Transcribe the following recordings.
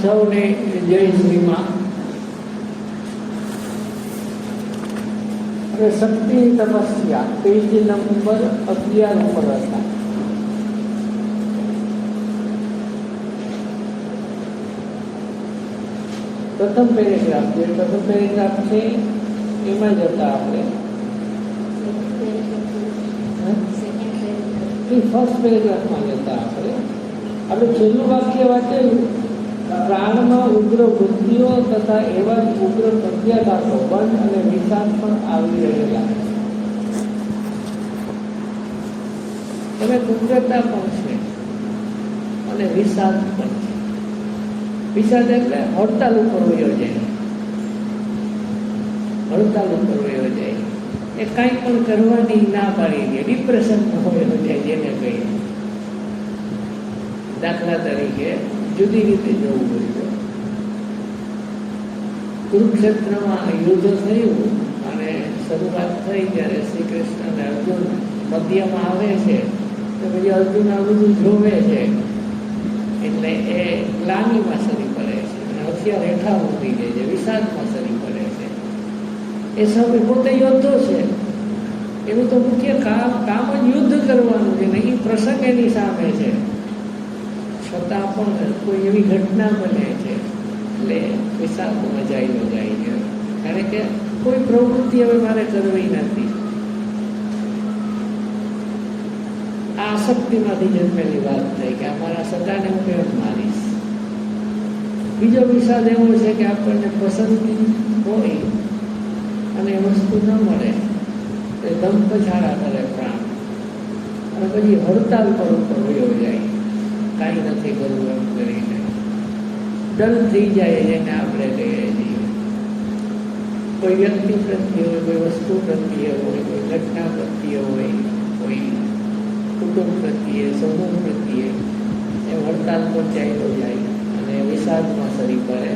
સૌને જય શ્રીમાં. હવે શક્તિની તપસ્યા પેજ નંબર 11 ઉપર હતા. પ્રથમ પેરેગ્રાફ છે એમાં જતા આપણે ફર્સ્ટ પેરેગ્રાફમાં જતા આપણે છેલ્લું વાક્ય વાંચેલું. પ્રાણમાં ઉગ્ર વૃત્તિઓ તથા એવા જ ઉગ્ર પ્રત્યાઘાતો બંધ અને વિષાદ પણ આવી રહેલા. અને ઉગ્રતા પણ છે અને વિષાદ પણ છે. વિષાદ એટલે હડતાલ ઉપર વયો જાય, હડતાલ ઉપર વયો જાય, એ કાંઈ પણ કરવાની ના પાડી દે, ડિપ્રેશનમાં વયો જાય જેને કહીએ. દાખલા તરીકે જુદી રીતે જવું પડ્યું. કુરુક્ષેત્રમાં યુદ્ધ થયું અને શરૂઆત થઈ ત્યારે શ્રી કૃષ્ણ અને અર્જુન મધ્યમાં આવે છે, તો પછી અર્જુન આ બધું જોવે છે એટલે એ ગ્લાનીમાં સરી પડે છે અને હથિયાર હેઠા ઉતરી જાય છે, વિષાદમાં સરી પડે છે. એ સમય પોતે યોદ્ધો છે, એનું તો મુખ્ય કામ જ યુદ્ધ કરવાનું છે ને, એ પ્રસંગ એની સામે છે. છતાં પણ કોઈ એવી ઘટના બને છે એટલે વિષાદમાં જાય છે, કારણ કે કોઈ પ્રવૃત્તિ હવે મારે કરવી નથી. આ આસક્તિમાંથી જન્મેલી વાત થઈ કે અમારા સગાને હું કેમ મારીશ. બીજો વિષાદ એવો છે કે આપણને પસંદગી હોય અને એ વસ્તુ ન મળે તો દમ પછાડા કરે પ્રાણ, અને પછી હડતાલ પર ઉપર વયો જાય, કાંઈ નથી કરવું એમ કરીને ડર થઈ જાય. જેને આપણે કહીએ છીએ કોઈ વ્યક્તિ પ્રત્યે હોય, કોઈ વસ્તુ પ્રત્યે હોય, કોઈ ઘટના પ્રત્યે હોય, કોઈ કુટુંબ પ્રત્યે, સમૂહ પ્રત્યે એ હડતાલ પર ચાલ્યો જાય અને વિષાદમાં સરી પડે.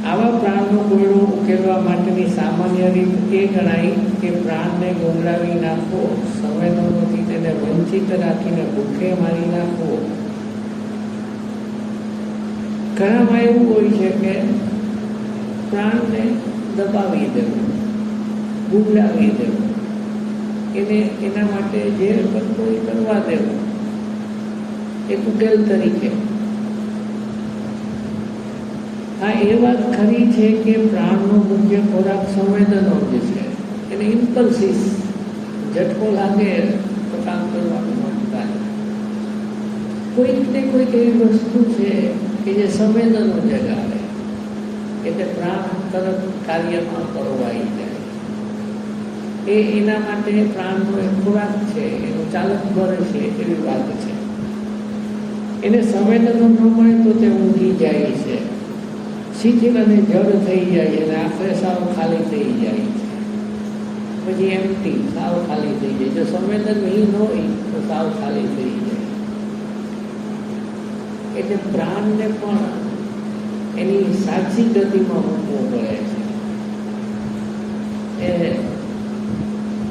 આવા પ્રાણનો કોયડો ઉકેલવા માટેની સામાન્ય રીત એ ગણાય કે પ્રાણને ગુંગળાવી નાખવો, સંવેદનોથી તેને વંચિત રાખીને ભૂખે મારી નાખવો. ઘણામાં એવું હોય છે કે પ્રાણને દબાવી દેવું, ગુંગળાવી દેવું, એના માટે જે કરતો એ કરવા દેવું, એક ઉકેલ તરીકે. હા, એ વાત ખરી છે કે પ્રાણનો મુખ્ય ખોરાક સંવેદનો જ છે. એને ઇમ્પલ્સિસ ઝટકો લાગે તો કામ કરવાનું મન થાય. કોઈક ને કોઈક એવી વસ્તુ છે કે જે સંવેદનો જગાડે, એટલે પ્રાણ તરત કાર્યમાં કરવાઈ જાય. એના માટે પ્રાણનો એક ખોરાક છે, એનું ચાલક બળ છે, એવી વાત છે. એને સંવેદનો ન મળે તો તે ઊંઘી જાય છે, શિથિલ અને જડ થઈ જાય છે, અને આખરે સાવ ખાલી થઈ જાય છે. પછી એમટી, સાવ ખાલી થઈ જાય. જો સંવેદનહીન હોય તો સાવ ખાલી થઈ જાય. એટલે પ્રાણને પણ એની સાચી ગતિમાં મૂકવો પડે છે. એ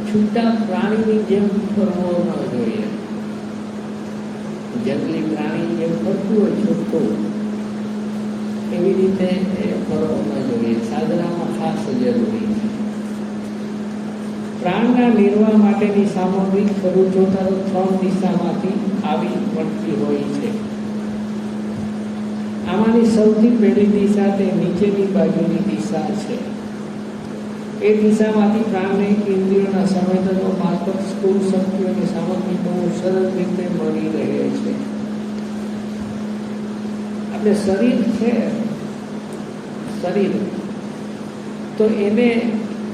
છૂટા પ્રાણીની જેમ ફરવો ન જોઈએ. જંગલી પ્રાણી જેમ ફરતું હોય છૂટું, એવી રીતે એ ફરવો ન જોઈએ. સાધનામાં ખાસ જરૂરી છે. પ્રાણના નિર્વાહ માટેની સામગ્રી શરૂ જોતા 3 દિશામાંથી આવી મળતી હોય છે. આમાંની સૌથી પહેલી દિશા તે નીચેની બાજુની દિશા છે. એ દિશામાંથી પ્રાણને ઇન્દ્રિયોના સંવેદનો મારફત સ્થૂળ શક્તિઓની સામગ્રી બહુ સરળ રીતે મળી રહે છે. આપણે શરીર છે, શરીર તો એને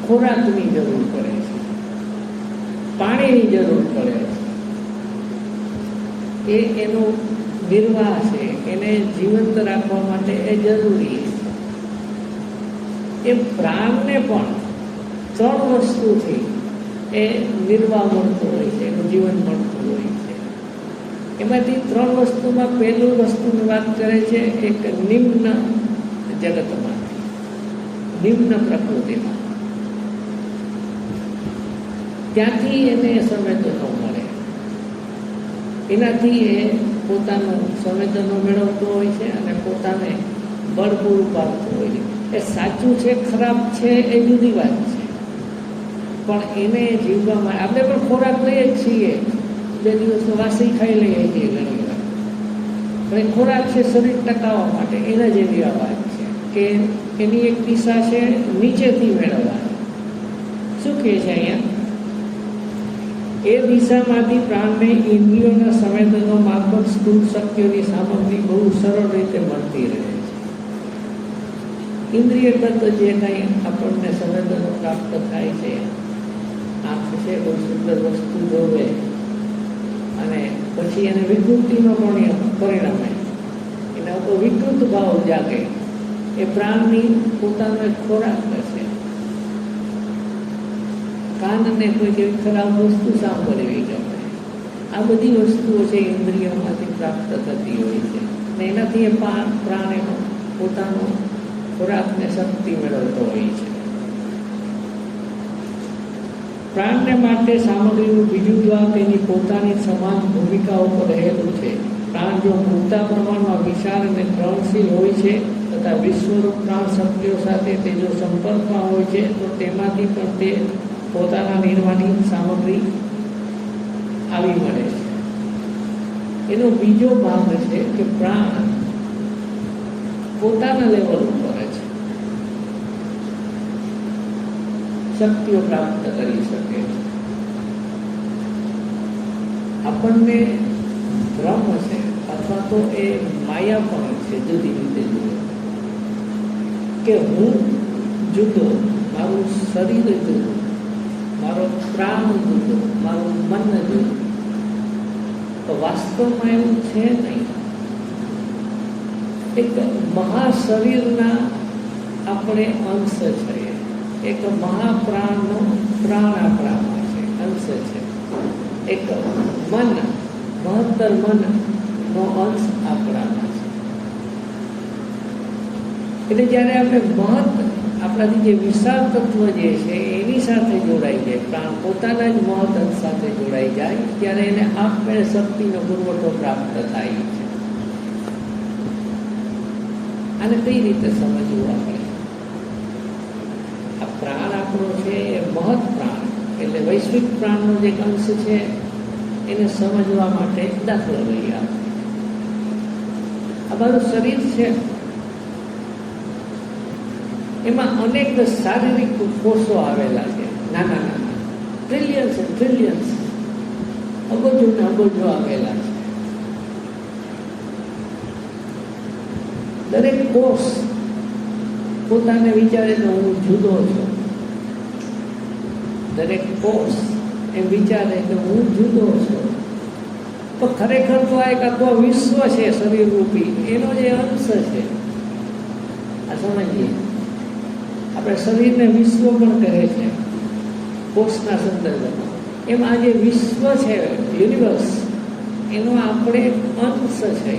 ખોરાકની જરૂર પડે છે, પાણીની જરૂર પડે છે. એનો નિર્વાહ છે, એને જીવંત રાખવા માટે એ જરૂરી છે. એ પ્રાણને પણ 3 વસ્તુથી એ નિર્વાહ મળતો હોય છે, એનું જીવન મળતું હોય છે. એમાંથી 3 વસ્તુમાં પહેલું વસ્તુની વાત કરે છે એક નિમ્ન જગતમાં, નિમ્ન પ્રકૃતિમાં. ત્યાંથી એને સંવેદનો મળે, એનાથી એ પોતાનું સંવેદનો મેળવતો હોય છે અને પોતાને બળ પૂરું પાડતો હોય છે. એ સાચું છે, ખરાબ છે, એ જુદી વાત છે, પણ એને જીવવામાં આપણે પણ ખોરાક લઈએ જ છીએ. 2 દિવસ વાસી ખાઈ લઈએ છીએ ઘણી વાર, પણ એ ખોરાક છે શરીર ટકાવવા માટે. એના જેવી આ વાત છે કે એની એક દિશા છે નીચેથી મેળવવાની. શું કહે છે અહીંયા? એ દિશામાંથી પ્રાણને ઇન્દ્રિયોના સંવેદનો મારફત સ્થૂળ શક્તિઓની સામગ્રી બહુ સરળ રીતે મળતી રહે છે. ઇન્દ્રિયગત જે કંઈ આપણને સંવેદનો પ્રાપ્ત થાય છે, આંખ છે બહુ સુંદર વસ્તુ જોવે અને પછી એને વિકૃતિનો પરિણામે એના ઉપર વિકૃત ભાવ જાગે, એ પ્રાણની પોતાનો એક ખોરાક છે. કાનને કોઈ એવી ખરાબ વસ્તુ સાંભળવી ગમે. આ બધી વસ્તુઓ છે ઇન્દ્રિયોમાંથી પ્રાપ્ત થતી હોય છે, અને એનાથી એ પ્રાણ એનો પોતાનો ખોરાકને શક્તિ મેળવતો હોય છે. પ્રાણને માટે સામગ્રીનું બીજું દ્વાર તેની પોતાની સમાન ભૂમિકા ઉપર રહેલું છે. પ્રાણ જો પૂરતા પ્રમાણમાં વિશાળ અને ગ્રહણશીલ હોય છે તથા વિશ્વરૂપ પ્રાણ શક્તિઓ સાથે તે જો સંપર્કમાં હોય છે તો તેમાંથી પણ તે પોતાના નિર્માણની સામગ્રી આવી મળે છે. એનો બીજો ભાગ છે કે પ્રાણ પોતાના લેવલ ઉપર છે શક્તિઓ પ્રાપ્ત કરી શકે છે. આપણને ભ્રમ છે અથવા તો એ માયા પણ છે, જુદી રીતે જુદો, કે હું જુદો, મારું શરીર જુદું, મારો પ્રાણ જુદો, મારું મન જુદું. તો વાસ્તવમાં એવું છે નહીં. એક મહાશરીરના આપણે અંશ છે, એક મહાપ્રાણનો પ્રાણ આપણામાં છે, અંશ છે. એક મન, મહત્તર મનનો અંશ આપણામાં છે. એટલે જ્યારે આપણે આપણાથી જે વિશાળ તત્વ જે છે એની સાથે જોડાઈ જાય, પ્રાણ પોતાના જ મહત્ અંશ સાથે જોડાઈ જાય, ત્યારે એને આપમેળે શક્તિનો પુરવઠો પ્રાપ્ત થાય છે. આને કઈ રીતે સમજવું આપણે? આ પ્રાણ આપણો છે એ મહત્ પ્રાણ, એટલે વૈશ્વિક પ્રાણનો જે અંશ છે એને સમજવા માટે દાખલો લઈએ. આ મારું શરીર છે, એમાં અનેક શારીરિક કોષો આવેલા છે, નાના નાના, ટ્રિલિયન્સ અબજો ને અબજો આવેલા છે. દરેક કોષ પોતાને વિચારે તો હું જુદો છું. દરેક કોષ એમ વિચારે કે હું જુદો છું. તો ખરેખર તો આ એક આખું વિશ્વ છે શરીર રૂપી, એનો જે અંશ છે. આ સમજીએ, આપણે શરીરને વિશ્વ પણ કહે છે કોષના સંદર્ભમાં. એમ આ જે વિશ્વ છે, યુનિવર્સ, એનો આપણે અંશ છે.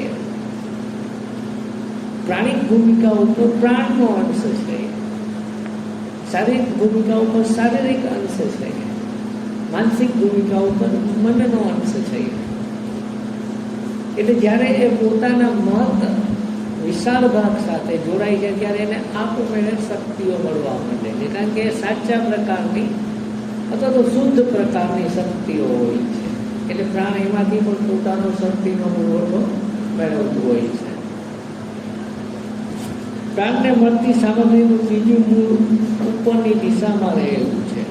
પ્રાણિક ભૂમિકા ઉપર પ્રાણનો અંશ છે, શારીરિક ભૂમિકા ઉપર શારીરિક અંશ છે, માનસિક ભૂમિકા ઉપર મનનો અંશ છે. એટલે જ્યારે એ પોતાના મહત વિશાળ ભાગ સાથે જોડાય છે ત્યારે એને આપમેળે શક્તિઓ મળવા માંડે છે. કારણ કે એ સાચા પ્રકારની અથવા તો શુદ્ધ પ્રકારની શક્તિઓ હોય છે. એટલે પ્રાણ એમાંથી પણ પોતાનો શક્તિનો પુરવઠો મેળવતું હોય છે. પ્રાણને મળતી સામગ્રીનું ત્રીજું મૂળ ઉપરની દિશામાં રહેલું છે.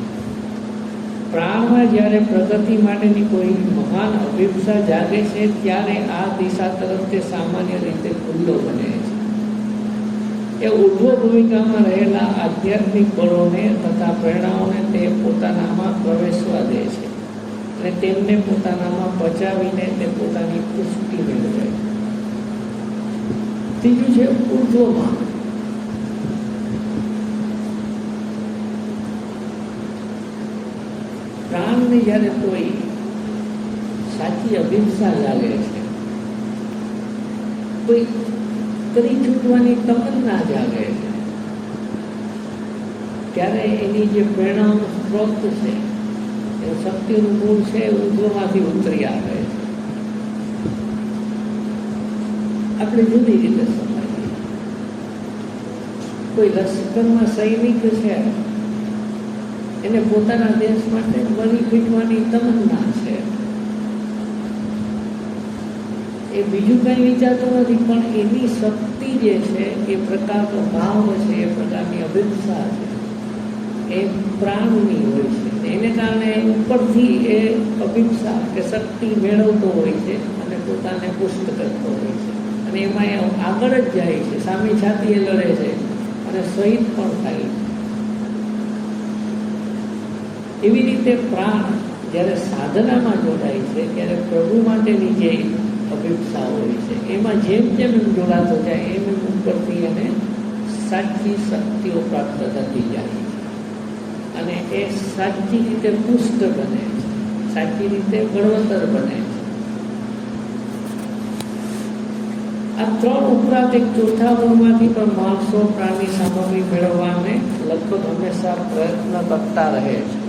પ્રાણમાં જ્યારે પ્રગતિ માટેની કોઈ મહાન અભિપ્સા જાગે છે ત્યારે આ દિશા તરફ તે સામાન્ય રીતે ખુલ્લો બને છે. એ ઉર્ધ્વ ભૂમિકામાં રહેલા આધ્યાત્મિક બળોને તથા પ્રેરણાઓને તે પોતાનામાં પ્રવેશવા દે છે અને તેમને પોતાનામાં પચાવીને તે પોતાની પુષ્ટિ મેળવે. ત્રીજું છે ઉર્ધ્વમાં. પ્રાણને જ્યારે કોઈ સાચી અભિપ્સા લાગે છે, કોઈ કરી છૂટવાની તમન્ના જાગે છે, ત્યારે એની જે પ્રેરણાનો સ્ત્રોત છે, એ શક્તિનું મૂળ છે, ઉર્ધ્વમાંથી ઉતરી આવે છે. આપણે જુદી રીતે સમજીએ. કોઈ લશ્કરમાં સૈનિક છે, એને પોતાના દેશ માટે મરી પીટવાની તમન્ના છે. એ બીજું કંઈ વિચારતો નથી, પણ એની શક્તિ જે છે, એ પ્રકારનો ભાવ છે, એ પ્રકારની અભિપ્સા છે, એ પ્રાણની હોય છે. એને કારણે ઉપરથી એ અભિપ્સા કે શક્તિ મેળવતો હોય છે અને પોતાને પુષ્ટ કરતો હોય છે. અને એમાં એ આગળ જ જાય છે, સામે છાતી એ લડે છે અને શહીદ પણ થાય છે. એવી રીતે પ્રાણ જ્યારે સાધનામાં જોડાય છે ત્યારે પ્રભુ માટેની જે અભિપ્સા હોય છે એમાં જેમ જેમ જોડાતો જાય એમ ઉપરથી એને સાચી શક્તિઓ પ્રાપ્ત થતી જાય છે અને એ સાચી રીતે પુષ્ટ બને છે, સાચી રીતે બળવત્તર બને છે. આ ત્રણ ઉપરાંત એક ચોથા મૂળમાંથી પણ માણસો પ્રાણની સામગ્રી મેળવવાને લગભગ હંમેશા પ્રયત્ન કરતા રહે છે.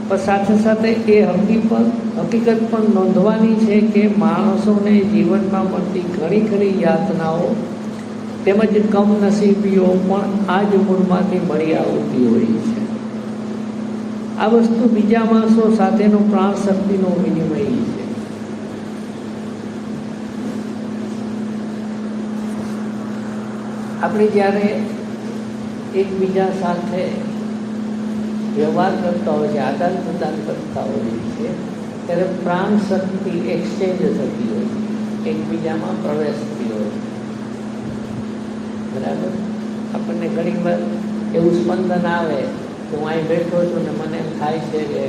પણ સાથે સાથે એ હકીકત પણ નોંધવાની છે કે માણસોને જીવનમાં મળતી ઘણી ખરી યાતનાઓ તેમજ કમનસીબીઓ પણ આ જ મૂળમાંથી મળી આવતી હોય છે. આ વસ્તુ બીજા માણસો સાથેનો પ્રાણ શક્તિનો વિનિમય છે. આપણે જ્યારે એકબીજા સાથે વ્યવહાર કરતા હોય છે, આદાન પ્રદાન કરતા હોઈએ છીએ, ત્યારે પ્રાણ શક્તિ એક્સચેન્જ થતી હોય છે, એકબીજામાં પ્રવેશતી હોય છે. બરાબર? આપણને ઘણી વાર એવું સ્પંદન આવે કે હું અહીં બેઠો છું ને મને એમ થાય છે કે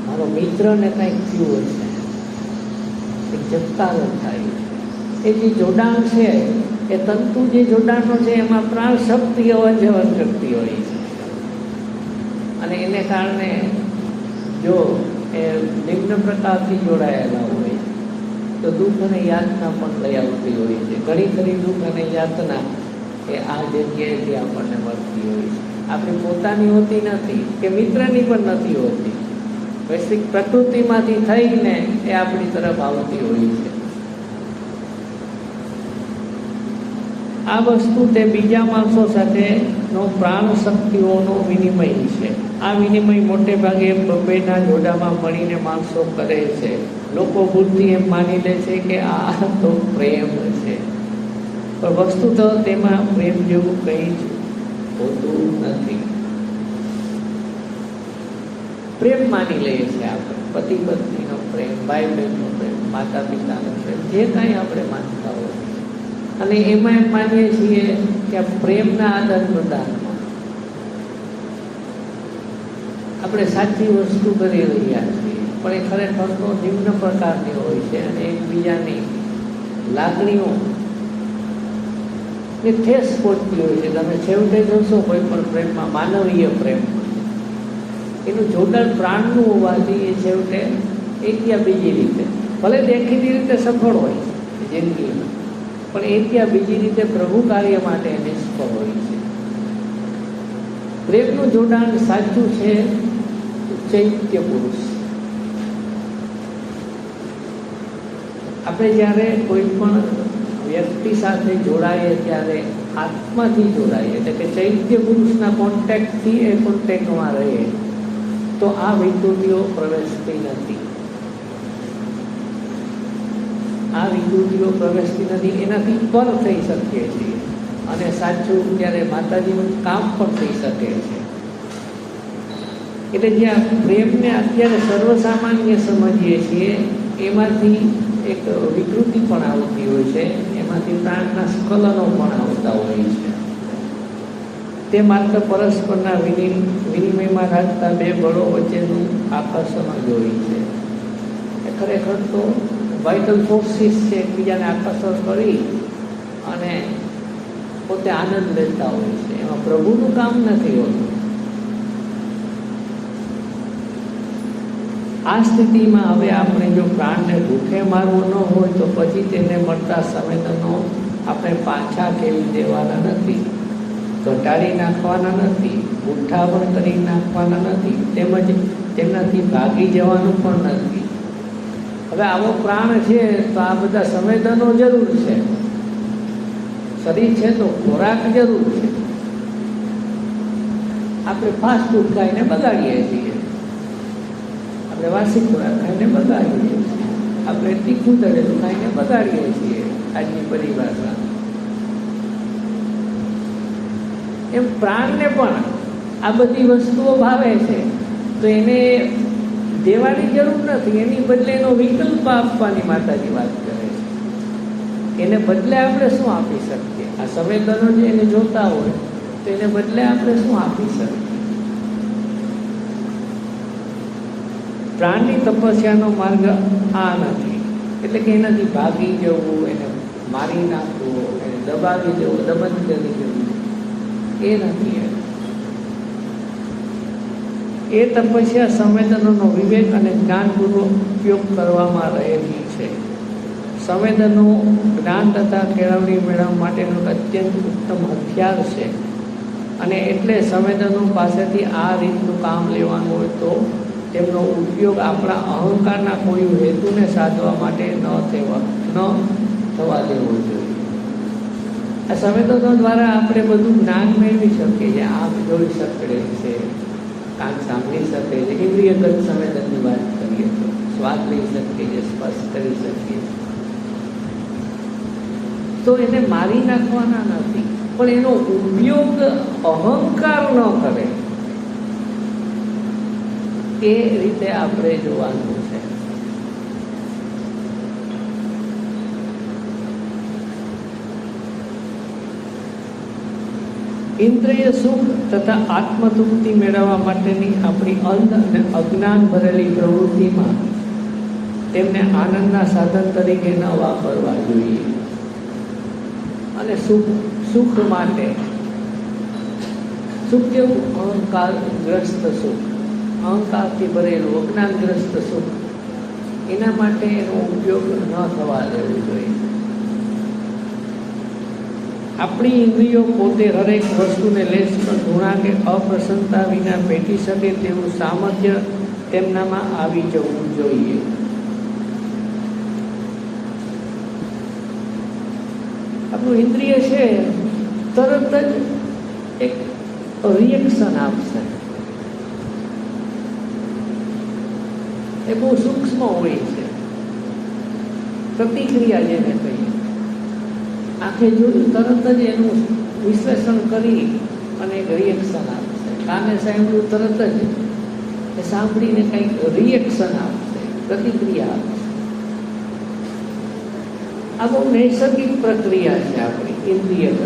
મારો મિત્રને કંઈક થયું હશે, એક ઝબકારો થાય છે. એ જે જોડાણ છે, એ તંતુ જે જોડાણનો છે એમાં પ્રાણ શક્તિ અવર જવર કરતી હોય છે અને એને કારણે જો એ નિમ્ન પ્રકારથી જોડાયેલા હોય તો દુઃખ અને યાતના પણ લઈ આવતી હોય છે. ઘણી ખરી દુઃખ અને યાતના એ આ જગ્યાએથી આપણને મળતી હોય છે. આપણી પોતાની હોતી નથી કે મિત્રની પણ નથી હોતી, વૈશ્વિક પ્રકૃતિમાંથી થઈને એ આપણી તરફ આવતી હોય છે. આ વસ્તુ તે બીજા માણસો સાથેનો પ્રાણ શક્તિઓનો વિનિમય છે. આ વિનિમય મોટે ભાગે બબ્બેના જોડામાં મળીને માણસો કરે છે. લોકો ભૂલથી એમ માની લે છે કે આ તો પ્રેમ છે, પણ વસ્તુ તો તેમાં પ્રેમ જેવું કંઈ જ હોતું નથી. પ્રેમ માની લઈએ છીએ આપણે, પતિ પત્નીનો પ્રેમ, ભાઈ બહેનનો પ્રેમ, માતા પિતાનો પ્રેમ, જે કાંઈ આપણે માનતા હોય, અને એમાં એમ માનીએ છીએ કે પ્રેમના આદાન પ્રદાનમાં આપણે સાચી વસ્તુ કરી રહ્યા છીએ, પણ એ ખરેખર તો નિમ્ન પ્રકારની હોય છે અને એકબીજાની લાગણીઓ ને ઠેસ પહોંચતી હોય છે. તમે છેવટે જોશો કોઈ પણ પ્રેમમાં, માનવીય પ્રેમમાં એનું જોડાણ પ્રાણનું હોવાથી એ છેવટે એક યા બીજી રીતે, ભલે દેખીતી રીતે સફળ હોય છે જિંદગીમાં, પણ એક યા બીજી રીતે પ્રભુ કાર્ય માટે નિષ્ફળ હોય છે. પ્રેમનું જોડાણ સાચું છે ચૈત્ય પુરુષ. આપણે જ્યારે કોઈ પણ વ્યક્તિ સાથે જોડાઈએ ત્યારે આત્માથી જોડાઈએ, એટલે કે ચૈત્ય પુરુષના કોન્ટેક્ટથી એ કોન્ટેક્ટમાં રહીએ તો આ વિકૃતિઓ પ્રવેશતી નથી. આ વિકૃતિઓ પ્રવેશતી નથી, એનાથી પર થઈ શકીએ છીએ અને સાચું ત્યારે માતાજીનું કામ પણ થઈ શકે છે. એટલે જ્યાં પ્રેમને અત્યારે સર્વસામાન્ય સમજીએ છીએ એમાંથી એક વિકૃતિ પણ આવતી હોય છે, એમાંથી પ્રાણના સ્ખલનો પણ આવતા હોય છે. તે માત્ર પરસ્પરના વિનિમયમાં રાખતા બે બળો વચ્ચેનું આકર્ષણ જ હોય છે. એ ખરેખર તો વાઇટલ ફોર્સિસ છે, એકબીજાને આકર્ષણ કરી અને પોતે આનંદ લેતા હોય છે. એમાં પ્રભુનું કામ નથી હોતું. આ સ્થિતિમાં હવે આપણે જો પ્રાણને ભૂખે મારવો ન હોય તો પછી તેને મળતા સંવેદનો આપણે પાછા ખેલી દેવાના નથી, ઘટાડી નાખવાના નથી, ઉઠાવણ કરી નાખવાના નથી, તેમજ તેમનાથી ભાગી જવાનું પણ નથી. હવે આવો પ્રાણ છે તો આ બધા સંવેદનો જરૂર છે. શરીર છે તો ખોરાક જરૂર છે. આપણે ફાસ્ટ ફૂડ ખાઈને બગાડીએ છીએ, આપણે વાર્ષિક ખોરાક ખાઈને બગાડીએ છીએ, આપણે તીખું તળેલું ખાઈને બગાડીએ છીએ આજની પરિભાષા. એમ પ્રાણને પણ આ બધી વસ્તુઓ ભાવે છે તો એને દેવાની જરૂર નથી, એની બદલે એનો વિકલ્પ આપવાની માતાજી વાત કરે છે. એને બદલે આપણે શું આપી શકીએ? આ સંવેદનો જે એને જોતા હોય તો એને બદલે આપણે શું આપી શકીએ? પ્રાણની તપસ્યાનો માર્ગ આ નથી, એટલે કે એનાથી ભાગી જવું, એને મારી નાખવું, એને દબાવી દેવું, દમન કરી દેવું, એ નથી. એ તપસ્યા સંવેદનોનો વિવેક અને જ્ઞાનપૂર્વક ઉપયોગ કરવામાં રહેલી છે. સંવેદનો જ્ઞાન તથા કેળવણી મેળવવા માટેનું અત્યંત ઉત્તમ હથિયાર છે, અને એટલે સંવેદનો પાસેથી આ રીતનું કામ લેવાનું હોય તો તેમનો ઉપયોગ આપણા અહંકારના કોઈ હેતુને સાધવા માટે ન થવા દેવો જોઈએ. આ સંવેદનો દ્વારા આપણે બધું જ્ઞાન મેળવી શકીએ છીએ. આંખ જોઈ શકે છે, કાન સાંભળી શકે છે, ઇન્દ્રિયગત સંવેદનની વાત કરીએ તો સ્વાદ લઈ શકીએ છીએ, સ્પર્શ કરી શકીએ. તો એને મારી નાખવાના નથી, પણ એનો ઉપયોગ અહંકાર ન કરે એ રીતે આપણે જોવાનું છે. ઇન્દ્રિય સુખ તથા આત્મતૃપ્તિ મેળવવા માટેની આપણી અંધ અને અજ્ઞાન ભરેલી પ્રવૃત્તિમાં તેમને આનંદના સાધન તરીકે ન વાપરવા જોઈએ. અને સુખ માટે સુખ કેવું? અહંકારગ્રસ્ત સુખ, અહંકારથી ભરેલું અજ્ઞાનગ્રસ્ત સુખ, એના માટે એનો ઉપયોગ ન થવા દેવો જોઈએ. આપણી ઇન્દ્રિયો પોતે હરેક વસ્તુને લેશ પણ ધૂણા કે અપ્રસન્નતા વિના પેટી શકે તેવું સામર્થ્ય તેમનામાં આવી જવું જોઈએ. આપણું ઇન્દ્રિય છે તરત જ એક રિએક્શન આપશે. એ બહુ સૂક્ષ્મ હોય છે, પ્રતિક્રિયા જેને કહીએ. આંખે જોયું તરત જ એનું વિશ્લેષણ કરી અને એક રિએક્શન આપશે. કાને સાંભળ્યું તરત જ એ સાંભળીને કંઈક રિએક્શન આપશે, પ્રતિક્રિયા આપશે. આ બહુ નૈસર્ગિક પ્રક્રિયા છે આપણી ઇન્દ્રિયગત.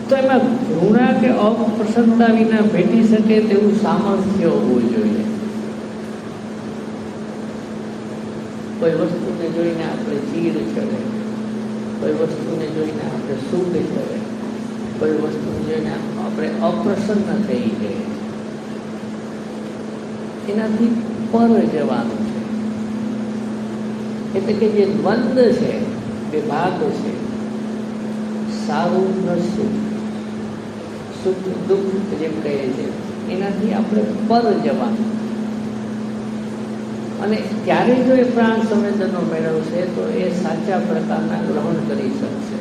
તો એમાં ઘૃણા કે અપ્રસન્નતા વિના ભેટી શકે તેવું સામર્થ્ય હોવું જોઈએ. કોઈ વસ્તુને જોઈને આપણે ચીડ ચડે, કોઈ વસ્તુને જોઈને આપણે સુખ ચડે, કોઈ વસ્તુને જોઈને આપણે અપ્રસન્ન થઈ જઈએ. એનાથી પર જવાનું છે. એટલે કે જે દ્વંદ છે, બે ભાગ છે, સારું નરસું, સુખ દુઃખ જેમ કહીએ છીએ, એનાથી આપણે પર જવાનું. અને ત્યારે જો એ પ્રાણ સંવેદનો મેળવશે તો એ સાચા પ્રકારના ગ્રહણ કરી શકશે.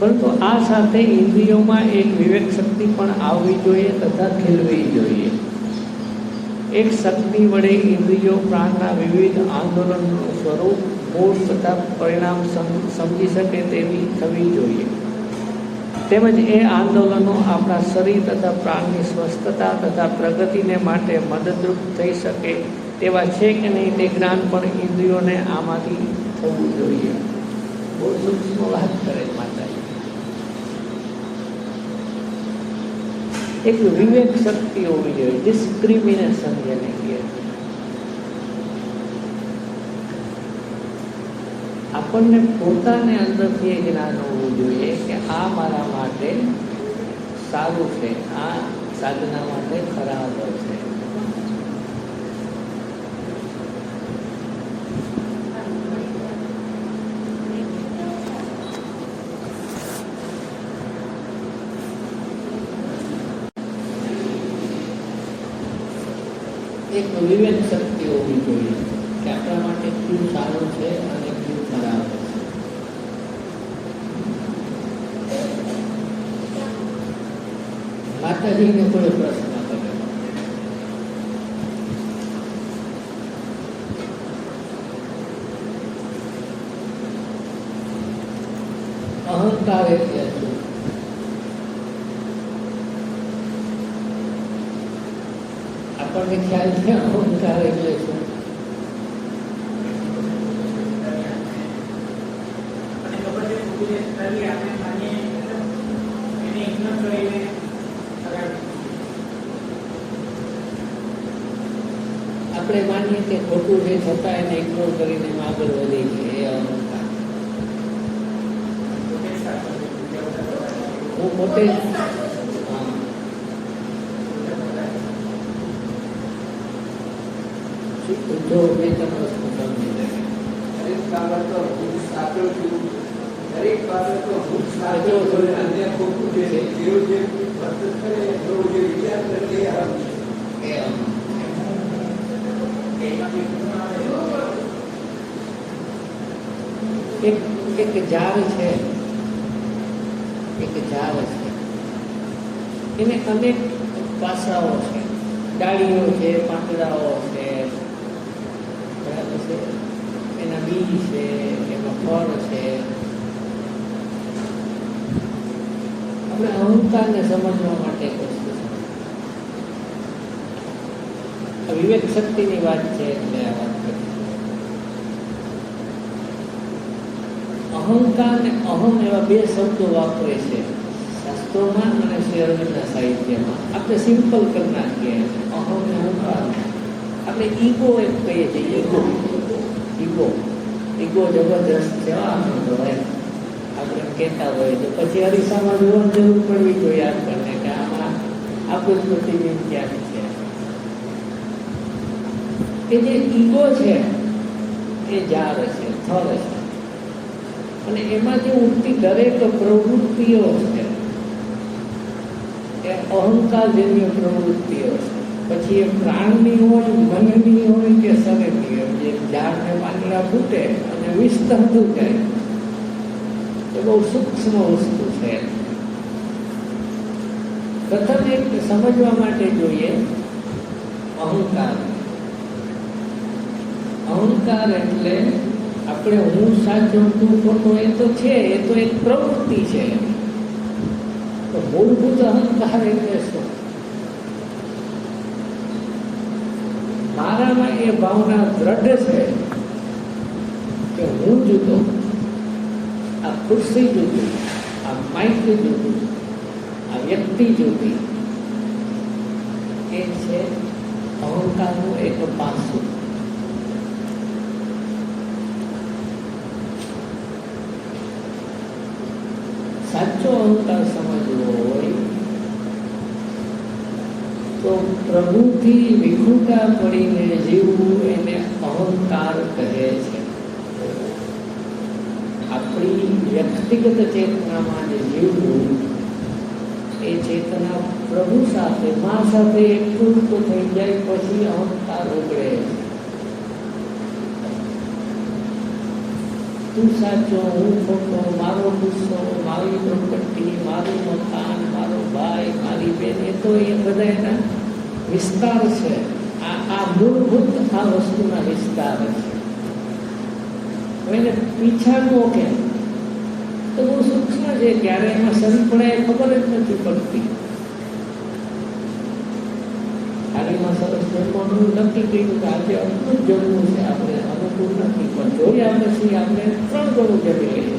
પરંતુ આ સાથે ઇન્દ્રિયોમાં એક વિવેક શક્તિ પણ આવવી જોઈએ તથા ખીલવી જોઈએ. એક શક્તિ વડે ઇન્દ્રિયો પ્રાણના વિવિધ આંદોલનનું સ્વરૂપ, મૂળ તથા પરિણામ સમજી શકે તેવી થવી જોઈએ. તેમજ એ આંદોલનો આપણા શરીર તથા પ્રાણની સ્વસ્થતા તથા પ્રગતિને માટે મદદરૂપ થઈ શકે તેવા છે કે નહીં તે જ્ઞાન પણ ઇન્દ્રિયોને આમાંથી થવું જોઈએ. બહુ સૂક્ષ્મ વાત કરે માતાજી. એક વિવેક શક્તિ હોવી જોઈએ, ડિસ્ક્રિમિનેશન જેને કહે. આપણને પોતાને અંદરથી એ જ્ઞાન હોવું જોઈએ કે આ મારા માટે સારું છે, આ સાધના માટે ખરાબ છે. એક વિવેક શક્તિ હોવી જોઈએ કે આપણા માટે કયું સારું છે અને કયું ખરાબ છે. માતાજીને કોઈ પ્રશ્ન કર્યો, અહંકાર એટલે શું? આપણને ખ્યાલ છે અહંકાર એટલે શું? આપણે માનીએ કે ખોટું છે છતાં એને ઇગ્નોર કરીને આગળ વધી છે, એ અહંકાર. હું પોતે જો મેં તમને વસ્તુ સમજી દરેક બાબતો હું સાચો છું, દરેક બાબતો હું સાચો છું, અન્ય ખોટું છે, જેવું જે વર્તન કરે જેવું જે વિચાર કરે એ એક ઝાડ છે, એક ઝાડ છે, એને અનેક પાસાઓ છે, ડાળીઓ છે, પાંદડાઓ છે, બરાબર છે, એના બીજ છે, એમાં ફળ છે. આપણે અહંકારને સમજવા માટે એક વસ્તુ છે, વિવેક શક્તિની વાત છે એટલે આ વાત કરી. અહંકાર ને અહમ એવા બે શબ્દો વાપરે છે શાસ્ત્રોમાં અને શ્રી અરવિંદના સાહિત્યમાં. આપણે સિમ્પલ કરી નાખીએ અહમ ને અહંકાર. આપણે ઈગો એમ કહીએ છીએ, ઈગો જબરદસ્ત છે. આપણે કહેતા હોય તો પછી અરીસામાં જોવાની જરૂર પડવી જોઈએ આપણને કે આમાં આપણું જ પ્રતિબિંબ ક્યાં છે. એ જે ઈગો છે એ ઝાડ છે, થર છે, અને એમાંથી ઉઠતી દરેક પ્રવૃત્તિઓ છે એ અહંકારજન્ય પ્રવૃત્તિઓ છે. પછી એ પ્રાણની હોય, મનની હોય કે શરીરની હોય, જે ઝાડને પાંદડા ફૂટે અને વિસ્તરતું જાય, એ બહુ સૂક્ષ્મ વસ્તુ છે. પ્રથમ એક સમજવા માટે જોઈએ અહંકાર. અહંકાર એટલે આપણે હું સાચો તું ખોટો એ તો છે, એ તો એક પ્રવૃત્તિ છે. તો મૂળભૂત અહંકાર એટલે શું? મારામાં એ ભાવના દ્રઢ છે કે હું જુદો, આ ખુરશી જુદી, આ માઇક જુદું, આ વ્યક્તિ જુદી. એ છે અહંકારનું એક પાસું. સાચો અહંકાર સમજવો હોય તો પ્રભુથી વિખૂટા પડીને જીવવું એને અહંકાર કહે છે. આપણી વ્યક્તિગત ચેતનામાં જે જીવવું એ ચેતના પ્રભુ સાથે, મા સાથે એકરૂપ થઈ જાય પછી અહંકાર ઉગડે. તું સાચો, હું ખોટો, મારો ગુસ્સો, મારી પ્રોપર્ટી, મારું મકાન, મારો ભાઈ, મારી બેન, એ તો એ બધા એના વિસ્તાર છે. આ મૂળભૂત આ વસ્તુના વિસ્તાર છે. એને પીછાડવો કેમ? તો બહુ સૂક્ષ્મ છે. ક્યારે એમાં શરીર પડે એ ખબર જ નથી પડતી. થાળીમાં સરસ જમવાનું નક્કી કર્યું કે આજે અનુકૂળ જમવું છે, આપણે અનુકૂળ નથી, પણ જોયા પછી આપણે 3 ગણું જમી લઈએ.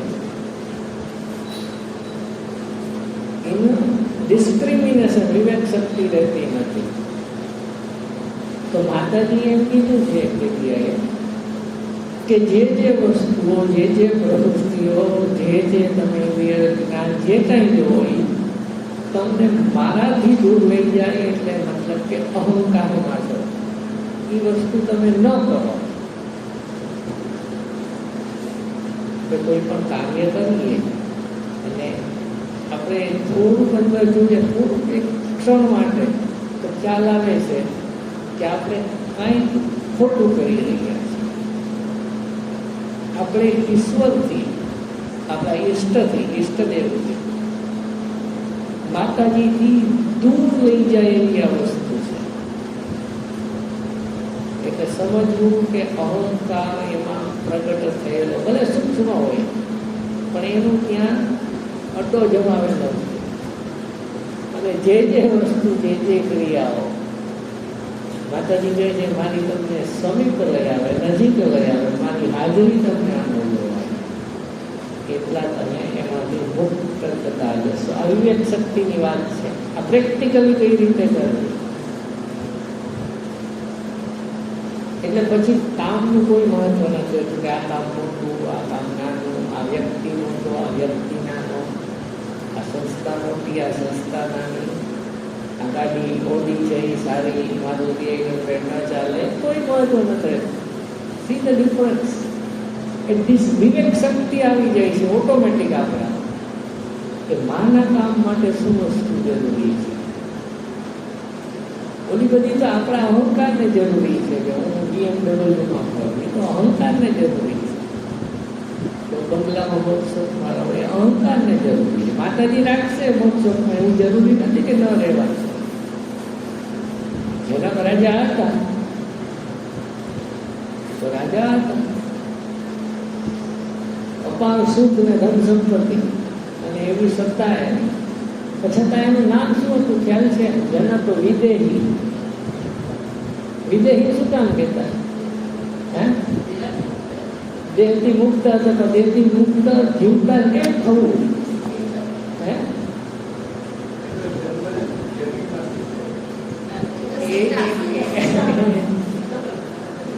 એનું ડિસ્ક્રિમિનેશન, વિવેક શક્તિ રહેતી નથી. તો માતાજી એમ કીધું છે એક જગ્યાએ કે જે વસ્તુઓ, જે પ્રવૃત્તિઓ, જે તમે જ્ઞાન જે કાંઈ હોય તમને મારાથી દૂર લઈ જાય, એટલે મતલબ કે અહંકારમાં છો, એ વસ્તુ તમે ન કરો. તો કોઈ પણ કાર્ય કરીએ અને આપણે થોડુંક અંદર જોઈએ, થોડુંક એક ક્ષણ માટે તો ખ્યાલ આવે છે કે આપણે કાંઈક ખોટું કરી રહ્યા છીએ. આપણે ઈશ્વરથી, આપણા ઈષ્ટદેવથી, માતાજીથી દૂર લઈ જાય એવી આ વસ્તુ છે. એટલે સમજવું કે અહંકાર એમાં પ્રગટ થયેલો, ભલે સૂક્ષ્મ હોય પણ એનું ત્યાં અડ્ડો જમાવેલો છે. અને જે વસ્તુ, જે ક્રિયાઓ માતાજી કહે છે મારી તમને સમીપ લઈ આવે, નજીક લઈ આવે, મારી હાજરી તમને અનુભવાય, એટલા તમે એમાંથી મુક્ત થતા જશો. આ વિવેક શક્તિની વાત છે. આ પ્રેક્ટિકલી કઈ રીતે કરવી. એટલે પછી કામનું કોઈ મહત્વ નથી કે આ કામ મોટું, આ કામ નાનું, આ વ્યક્તિ મોટો, આ વ્યક્તિ નાનો, આ સંસ્થા મોટી, આ સંસ્થા નાની, આ ગાડી ઓડી છે એ સારી, મારું બે ન ચાલે, કોઈ મહત્વ નથી. See the difference. વિવેક શક્તિ આવી જાય છે ઓટોમેટિક આપણા કે માના કામ માટે શું વસ્તુ જરૂરી છે. ઓલી બધી તો આપણા અહંકારને જરૂરી છે કે હું BMW ફરું, એ તો અહંકારને જરૂરી છે. તો બંગલામાં મોક્ષોપ મારા હોય, અહંકારને જરૂરી છે. માતાજી રાખશે મોક્ષોપમાં, એવું જરૂરી નથી કે ન રહેવા. જનક રાજા હતા તો રાજા હતા, અપાર સુખ ને ધન સંપત્તિ અને એવી સત્તા એની, છતાં એનું નામ શું હતું ખ્યાલ છે? જનક વિદેહી. વિદેહી શું કામ કહેતા? દેહથી મુક્ત હતા, તો દેહથી મુક્ત જીવતા કેમ થવું?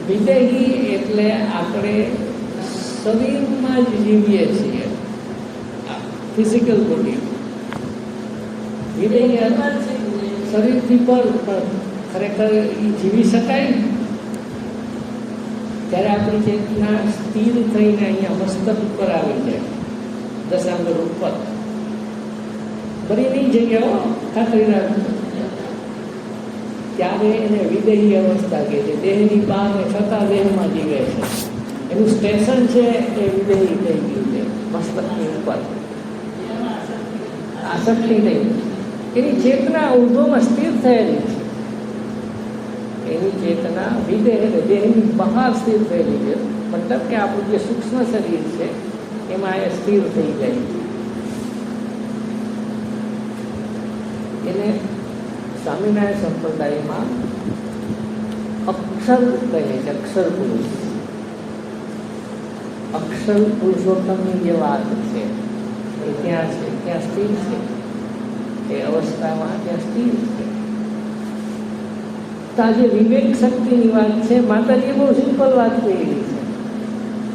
વિદેહી એટલે આપણે શરીરમાં જ જીવીએ છીએ, ફિઝિકલ બોડી. વિદેહી શરીરથી પર ખરેખર એ જીવી શકાય ત્યારે આપણી ચેતના સ્થિર થઈને અહીંયા મસ્તક ઉપર આવી જાય, દશાંગર ઉપર. બરી નહીં જગ્યાઓ ખાતરી રાખજો. ત્યારે એને વિદેહી અવસ્થા કહે છે. દેહની બહાર છતાં દેહમાં જીવે છે. એનું સ્ટેશન છે એ વિદેહી થઈ ગયું છે, મસ્તકની ઉપર. આસક્તિ નહીં, એની ચેતના ઉર્ધ્વમાં સ્થિર થયેલી છે. એની ચેતના વિદેહ દેહની બહાર સ્થિર થયેલી છે. મતલબ કે આપણું જે સૂક્ષ્મ શરીર છે એમાં એ સ્થિર થઈ જાય છે. એને સ્વામિનારાયણ સંપ્રદાયમાં અક્ષર કહે છે, અક્ષર પુરુષ. અક્ષર પુરુષોત્તમની જે વાત છે એ ત્યાં છે, ત્યાં સ્થિર છે, એ અવસ્થામાં ત્યાં સ્થિર છે. તો આ જે વિવેક શક્તિની વાત છે, માતાજીએ બહુ સિમ્પલ વાત કહેલી છે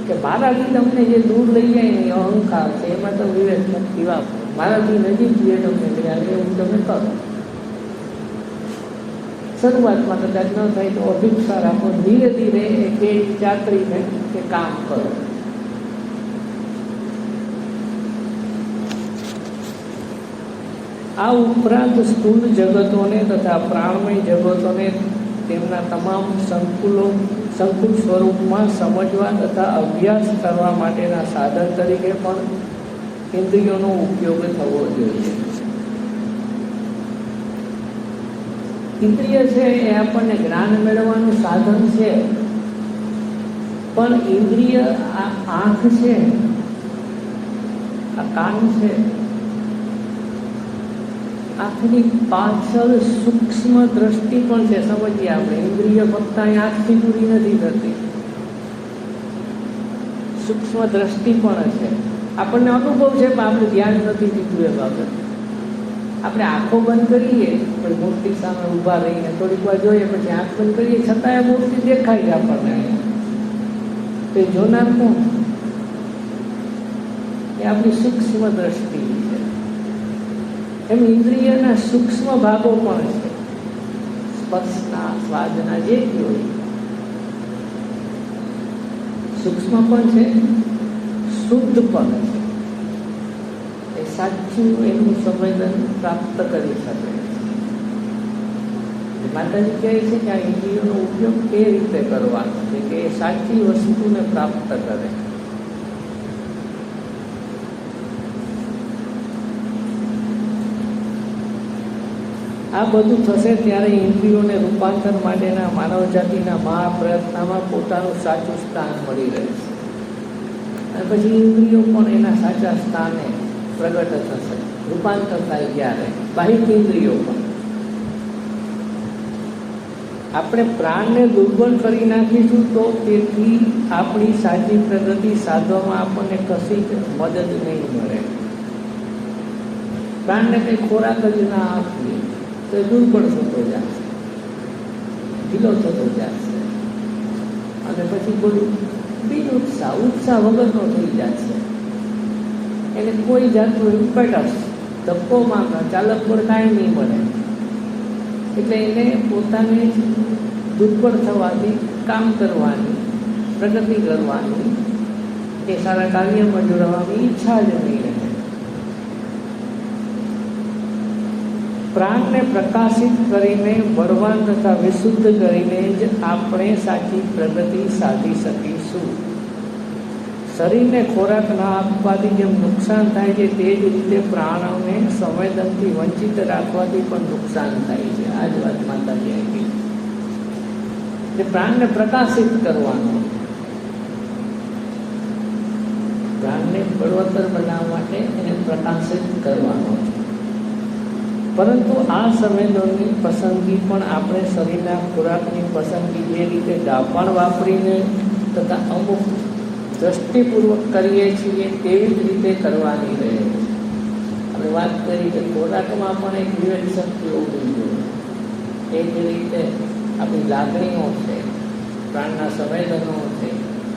કે મારાથી તમને જે દૂર લઈ જાય ને અહંકાર છે એમાં તો વિવેક શક્તિ વાપરો, મારાથી નજીક જે તમને લઈ આવે એવું તમે કરો. શરૂઆતમાં કદાચ ન થાય તો અભિપ્સા રાખો, ધીરે ધીરે એ ચાતરીને એ કામ કરો. આ ઉપરાંત સ્થૂળ જગતોને તથા પ્રાણમય જગતોને તેમના તમામ સંકુલ સ્વરૂપમાં સમજવા તથા અભ્યાસ કરવા માટેના સાધન તરીકે પણ ઇન્દ્રિયોનો ઉપયોગ થવો જોઈએ. ઇન્દ્રિય છે એ આપણને જ્ઞાન મેળવવાનું સાધન છે, પણ ઇન્દ્રિય આ આંખ છે, આ કાન છે, આંખની પાછળ સૂક્ષ્મ દ્રષ્ટિ પણ છે. સમજીએ આપણે, ઇન્દ્રિય ફક્ત અહીં આંખથી પૂરી નથી થતી, સૂક્ષ્મ દ્રષ્ટિ પણ છે. આપણને અનુભવ છે પણ આપણે ધ્યાન નથી દીધું એ બાબત. આપણે આંખો બંધ કરીએ કોઈ મૂર્તિ સામે ઊભા રહીને થોડીક વાર જોઈએ, પછી આંખ બંધ કરીએ છતાં એ મૂર્તિ દેખાય છે આપણને. તો એ જોનાર કોણ? એ આપણી સૂક્ષ્મ દ્રષ્ટિ છે. એમ ઇન્દ્રિયના સૂક્ષ્મ ભાગો પણ છે, સ્પર્શના, સ્વાદના, જે હોય સૂક્ષ્મ પણ છે, શુદ્ધ પણ છે. એ સાચું એનું સંવેદન પ્રાપ્ત કરી શકે. માતાજી કહે છે કે આ ઇન્દ્રિયોનો ઉપયોગ એ રીતે કરવાનો છે કે એ સાચી વસ્તુને પ્રાપ્ત કરે. આ બધું થશે ત્યારે ઇન્દ્રિયોને રૂપાંતર માટેના માનવ જાતિના મહાપ્રયત્નમાં પોતાનું સાચું સ્થાન મળી રહે છે. અને પછી ઇન્દ્રિયો પણ એના સાચા સ્થાને પ્રગટ થશે, રૂપાંતર થાય. ત્યારે બાહ્ય ઇન્દ્રિયો પણ આપણે પ્રાણને દુર્બળ કરી નાખીશું તો તેથી આપણી સાચી પ્રગતિ સાધવામાં આપણને કશી જ મદદ નહીં મળે. પ્રાણને કંઈ ખોરાક જ ના આપીએ તો એ દુર્બળ થતો જશે, ઢીલો થતો જશે, અને પછી કોઈ બિન ઉત્સાહ વગરનો થઈ જશે. એને કોઈ જાતનું ઇમ્પેટસ, ધક્કો માંગા, ચાલક પર કાંઈ નહીં મળે. એટલે એને પોતાને દુર્બળ થવાથી કામ કરવાની, પ્રગતિ કરવાની, એ સારા કાર્યમાં જોડવાની ઈચ્છા જ નહીં રહે. પ્રાણને પ્રકાશિત કરીને, બળવાન તથા વિશુદ્ધ કરીને જ આપણે સાચી પ્રગતિ સાધી શકીશું. શરીરને ખોરાક ના આપવાથી જેમ નુકસાન થાય છે, તે જ રીતે પ્રાણોને સંવેદનથી વંચિત રાખવાથી પણ નુકસાન થાય છે. આ જ વાત માતાજી આપી. એટલે પ્રાણને પ્રકાશિત કરવાનો, પ્રાણને બળવત્તર બનાવવા માટે એને પ્રકાશિત કરવાનો. પરંતુ આ સંવેદનોની પસંદગી પણ આપણે શરીરના ખોરાકની પસંદગી જે રીતે ડાપણ વાપરીને તથા અમુક દ્રષ્ટિપૂર્વક કરીએ છીએ તેવી જ રીતે કરવાની રહે. આપણે વાત કરી કે ખોરાકમાં પણ એક વિવેક શક્તિ હોવી જોઈએ. એ જ રીતે આપણી લાગણીઓ છે, પ્રાણના સંવેદનો છે,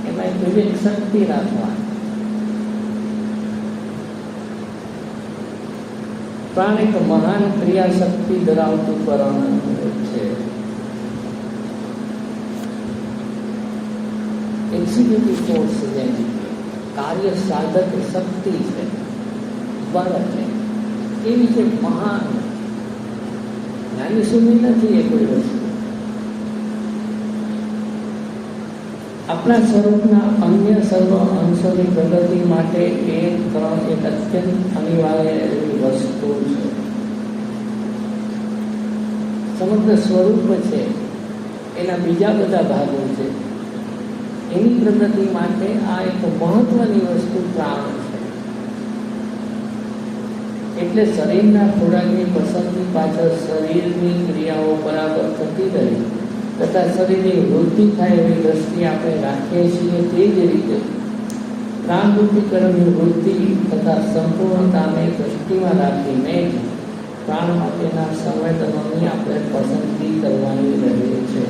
એમાં એક વિવેક શક્તિ રાખવાની. પ્રાણ એક મહાન ક્રિયા શક્તિ ધરાવતું કરણ છે. એક્ઝિક્યુટિવ ફોર્સ જેમ કાર્ય સાધક શક્તિ છે, બળ છે, એવી છે મહાન. નાની સુની નથી એ કોઈ વસ્તુ. આપણા સ્વરૂપના અન્ય સર્વ અંશોની પ્રગતિ માટે એ ત્રણ એક અત્યંત અનિવાર્ય એવી વસ્તુ છે. સમગ્ર સ્વરૂપ છે, એના બીજા બધા ભાગો છે, એની પ્રગતિ માટે આ એક મહત્વની વસ્તુ પ્રાણ છે. એટલે શરીરના ખોરાકની પસંદગી પાછળ શરીરની ક્રિયાઓ બરાબર થતી રહી તથા શરીરની વૃદ્ધિ થાય એવી દ્રષ્ટિ આપણે રાખીએ છીએ. તે જ રીતે પ્રાણવૃત્તિકરણની વૃદ્ધિ તથા સંપૂર્ણતાને દ્રષ્ટિમાં રાખીને પ્રાણ માટેના સંવેદનોની આપણે પસંદગી કરવાની રહે છે.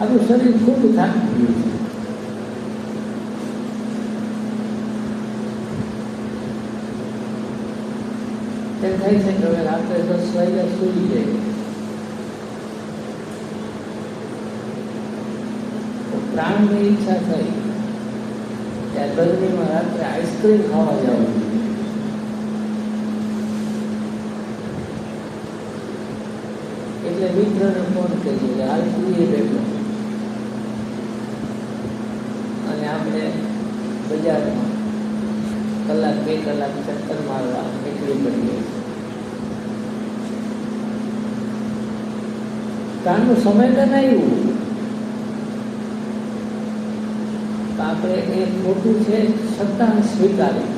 આપણું શરીર ખૂબ થાકી ગયું છે. એમ થાય છે કે હવે રાત્રે 10 વાગ્યા સુઈ જાય. પ્રાણની ઈચ્છા થઈ કે આ ગરમીમાં રાત્રે આઈસ્ક્રીમ ખાવા જવું. એટલે મિત્રને ફોન કર્યો કે હાલ સુઈએ બેઠો અને આપણે બજારમાં કલાક 2 કલાક ચક્કર મારવા નીકળી પડીએ. પ્રાણનું સંવેદન આવ્યું તો આપણે એ ખોટું છે છતાં સ્વીકારી.